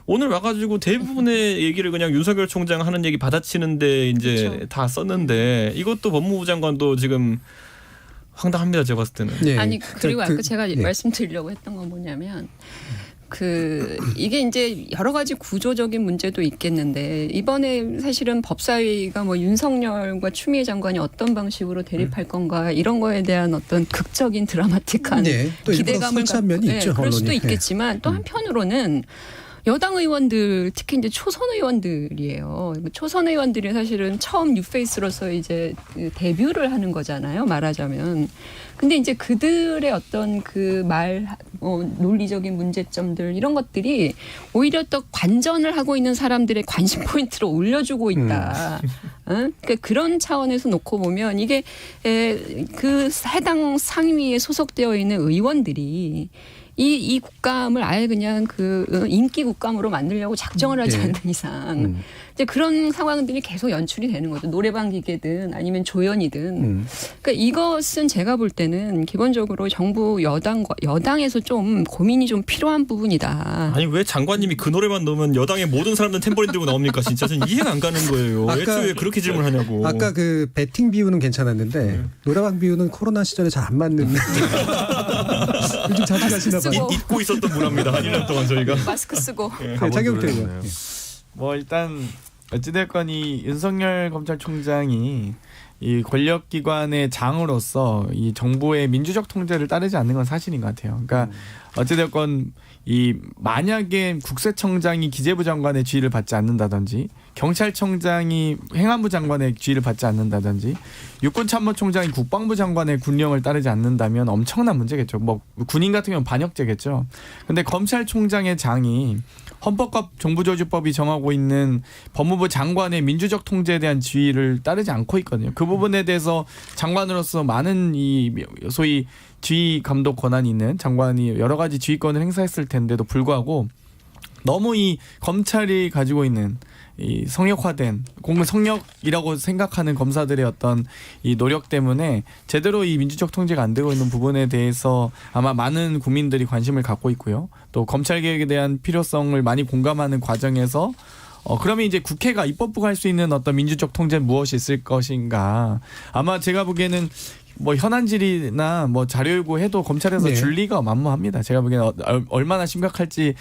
오늘 와가지고 대부분의 얘기를 그냥 윤석열 총장 하는 얘기 받아치는데 이제 그렇죠. 다 썼는데 이것도 법무부 장관도 지금 황당합니다. 제가 봤을 때는. 아니 그리고 아까 제가 말씀드리려고 했던 건 뭐냐면 이게 이제 여러 가지 구조적인 문제도 있겠는데 이번에 사실은 법사위가 뭐 윤석열과 추미애 장관이 어떤 방식으로 대립할 건가 이런 거에 대한 어떤 극적인 드라마틱한 기대감을 갖고 면이 있죠, 그럴 수도 있겠지만 또 한편으로는 여당 의원들 특히 이제 초선 의원들이에요. 초선 의원들이 사실은 처음 뉴페이스로서 이제 데뷔를 하는 거잖아요. 말하자면. 근데 이제 그들의 어떤 논리적인 문제점들 이런 것들이 오히려 또 관전을 하고 있는 사람들의 관심 포인트를 올려주고 있다. 그러니까 그런 차원에서 놓고 보면 이게 그 해당 상위에 소속되어 있는 의원들이 이 국감을 아예 그냥 인기 국감으로 만들려고 작정을 하지 않는 이상 이제 그런 상황들이 계속 연출이 되는 거죠. 노래방 기계든 아니면 조연이든. 그러니까 이것은 제가 볼 때는 기본적으로 정부 여당에서 좀 고민이 좀 필요한 부분이다. 아니 왜 장관님이 그 노래만 넣으면 여당의 모든 사람들은 탬버린 들고 나옵니까? 진짜 저는 이해가 안 가는 거예요. 애초에 그렇게 질문하냐고. 아까 그 배팅 비유는 괜찮았는데 노래방 비유는 코로나 시절에 잘 안 맞는. 요즘 자주 가시나 봐요. 잊고 있었던 문화입니다. 한 1년 동안 저희가. 마스크 쓰고. 자격증. 뭐 일단 어찌됐건 이 윤석열 검찰총장이 이 권력기관의 장으로서 이 정부의 민주적 통제를 따르지 않는 건 사실인 것 같아요. 그러니까 어찌됐건 만약에 국세청장이 기재부 장관의 지휘를 받지 않는다든지 경찰청장이 행안부 장관의 지휘를 받지 않는다든지 육군참모총장이 국방부 장관의 군령을 따르지 않는다면 엄청난 문제겠죠. 뭐 군인 같은 경우는 반역죄겠죠. 근데 검찰총장의 장이 헌법과 정부조직법이 정하고 있는 법무부 장관의 민주적 통제에 대한 지위를 따르지 않고 있거든요. 그 부분에 대해서 장관으로서 많은 이 소위 지휘 감독 권한이 있는 장관이 여러 가지 지휘권을 행사했을 텐데도 불구하고 너무 이 검찰이 가지고 있는 이 성역화된 공무 성역이라고 생각하는 검사들의 어떤 이 노력 때문에 제대로 이 민주적 통제가 안 되고 있는 부분에 대해서 아마 많은 국민들이 관심을 갖고 있고요. 또 검찰 개혁에 대한 필요성을 많이 공감하는 과정에서 그러면 이제 국회가 입법부가 할 수 있는 어떤 민주적 통제는 무엇이 있을 것인가. 아마 제가 보기에는 뭐 현안 질의나 뭐 자료 요구해도 검찰에서 줄 리가 만무합니다. 제가 보기에는 얼마나 심각할지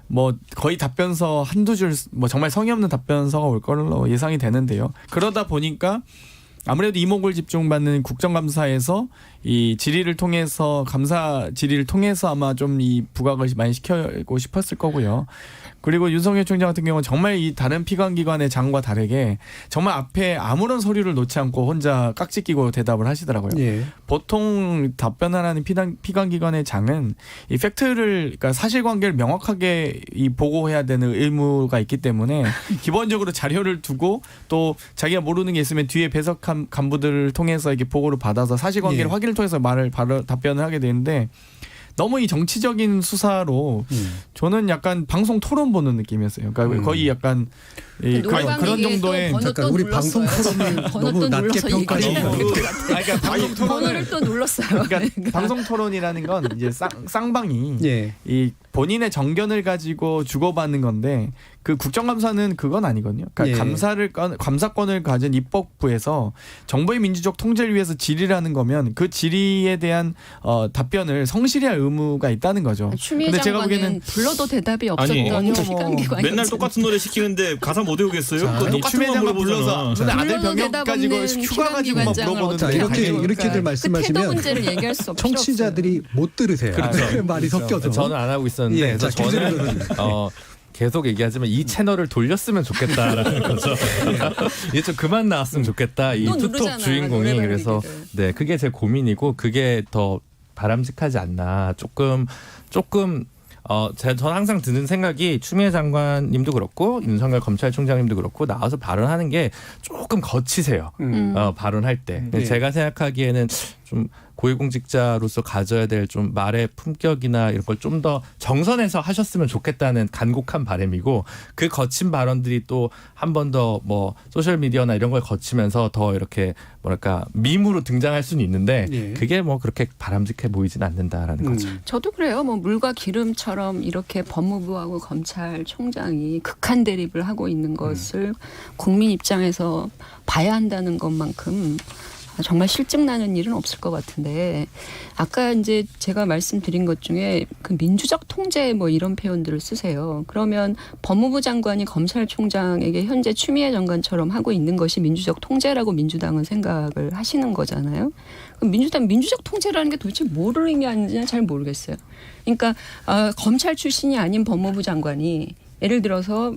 뭐 거의 답변서 한두 줄 뭐 정말 성의 없는 답변서가 올 걸로 예상이 되는데요. 그러다 보니까 아무래도 이목을 집중받는 국정감사에서 이 질의를 통해서 감사 질의를 통해서 아마 좀 이 부각을 많이 시키고 싶었을 거고요. 그리고 윤석열 총장 같은 경우는 정말 이 다른 피감기관의 장과 다르게 정말 앞에 아무런 서류를 놓지 않고 혼자 깍지 끼고 대답을 하시더라고요. 예. 보통 답변하라는 피감기관의 장은 이 팩트를 그러니까 사실관계를 명확하게 이 보고해야 되는 의무가 있기 때문에 기본적으로 자료를 두고 또 자기가 모르는 게 있으면 뒤에 배석 간부들을 통해서 이렇게 보고를 받아서 사실관계를 확인을 통해서 답변을 하게 되는데 너무 이 정치적인 수사로 저는 약간 방송 토론 보는 느낌이었어요. 그러니까 거의 약간 그런 정도의 잠깐 우리 방송 토론을 너무 낮게 평가하시는 거 그러니까 방송 번호를 또 눌렀어요. 그러니까 방송 토론이라는 건 이제 쌍방이 예. 이 본인의 정견을 가지고 주고받는 건데 그 국정감사는 그건 아니거든요. 그러니까 예. 감사권을 가진 입법부에서 정부의 민주적 통제를 위해서 질의를 하는 거면 그 질의에 대한 답변을 성실히 할 의무가 있다는 거죠. 추미애 장관은 불러도 대답이 없었던 피감기관이었죠. 맨날 똑같은 노래 시키는데 가사 못 외우겠어요? 그거 똑같은 추미애 거 장관 물어보잖아. 불러서 아들 병역 가지고 휴가 가지고 막 물어보는데 이렇게들 말씀하시면 태도 문제를 얘기할 수 없죠. 청취자들이 못 들으세요. 그렇죠. 말이 섞여서. 저는 안 하고 있었는데 예, 그래서 자, 저는 계속 얘기하지만 이 채널을 돌렸으면 좋겠다라는 거죠. 이제 좀 그만 나왔으면 좋겠다. 이 투톱 주인공이. 그래서 네, 그게 제 고민이고 그게 더 바람직하지 않나. 조금 저는 항상 드는 생각이 추미애 장관님도 그렇고 윤석열 검찰총장님도 그렇고 나와서 발언하는 게 조금 거치세요. 발언할 때. 제가 생각하기에는 좀 고위공직자로서 가져야 될 좀 말의 품격이나 이런 걸 좀 더 정선해서 하셨으면 좋겠다는 간곡한 바람이고 그 거친 발언들이 또 한 번 더 뭐 소셜 미디어나 이런 걸 거치면서 더 이렇게 뭐랄까 밈으로 등장할 수는 있는데 그게 뭐 그렇게 바람직해 보이진 않는다라는 거죠. 저도 그래요. 뭐 물과 기름처럼 이렇게 법무부하고 검찰총장이 극한 대립을 하고 있는 것을 국민 입장에서 봐야 한다는 것만큼 정말 실증나는 일은 없을 것 같은데 아까 이제 제가 말씀드린 것 중에 그 민주적 통제 뭐 이런 표현들을 쓰세요. 그러면 법무부 장관이 검찰총장에게 현재 추미애 장관처럼 하고 있는 것이 민주적 통제라고 민주당은 생각을 하시는 거잖아요. 그럼 민주적 통제라는 게 도대체 뭐를 의미하는지는 잘 모르겠어요. 그러니까 검찰 출신이 아닌 법무부 장관이 예를 들어서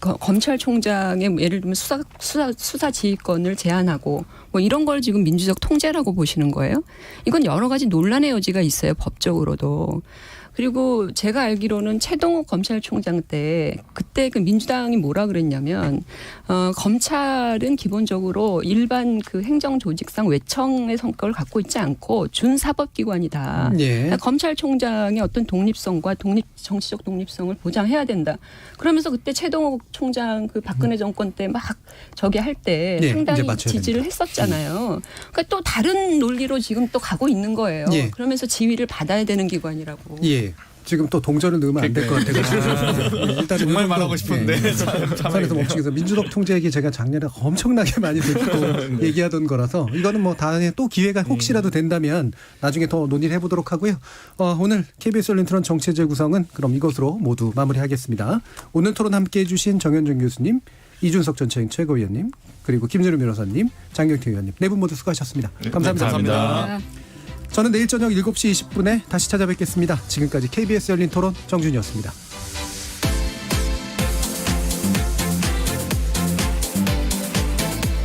검찰총장의 예를 들면 수사 지휘권을 제한하고 뭐 이런 걸 지금 민주적 통제라고 보시는 거예요? 이건 여러 가지 논란의 여지가 있어요. 법적으로도. 그리고 제가 알기로는 최동욱 검찰총장 때 그때 그 민주당이 뭐라 그랬냐면 검찰은 기본적으로 일반 그 행정조직상 외청의 성격을 갖고 있지 않고 준사법기관이다. 그러니까 검찰총장의 어떤 독립성과 정치적 독립성을 보장해야 된다. 그러면서 그때 최동욱 총장 그 박근혜 정권 때 막 저기 할 때 상당히 지지를 했었잖아요. 그러니까 또 다른 논리로 지금 또 가고 있는 거예요. 그러면서 지휘를 받아야 되는 기관이라고. 지금 또 동전을 넣으면 안 될 것 같아요. 일단 정말 말하고 싶은데 선에서 멈추겠어. 민주적 통제 얘기 제가 작년에 엄청나게 많이 듣고 얘기하던 거라서 이거는 뭐 다음에 또 기회가 혹시라도 된다면 나중에 더 논의를 해보도록 하고요. 오늘 KBS 열린 토론 정체 재구성은 그럼 이것으로 모두 마무리하겠습니다. 오늘 토론 함께해 주신 정현준 교수님, 이준석 전 최고위원님, 그리고 김준우 변호사님, 장경태 의원님 네 분 모두 수고하셨습니다. 감사합니다. 감사합니다. 저는 내일 저녁 7시 20분에 다시 찾아뵙겠습니다. 지금까지 KBS 열린 토론 정준이었습니다.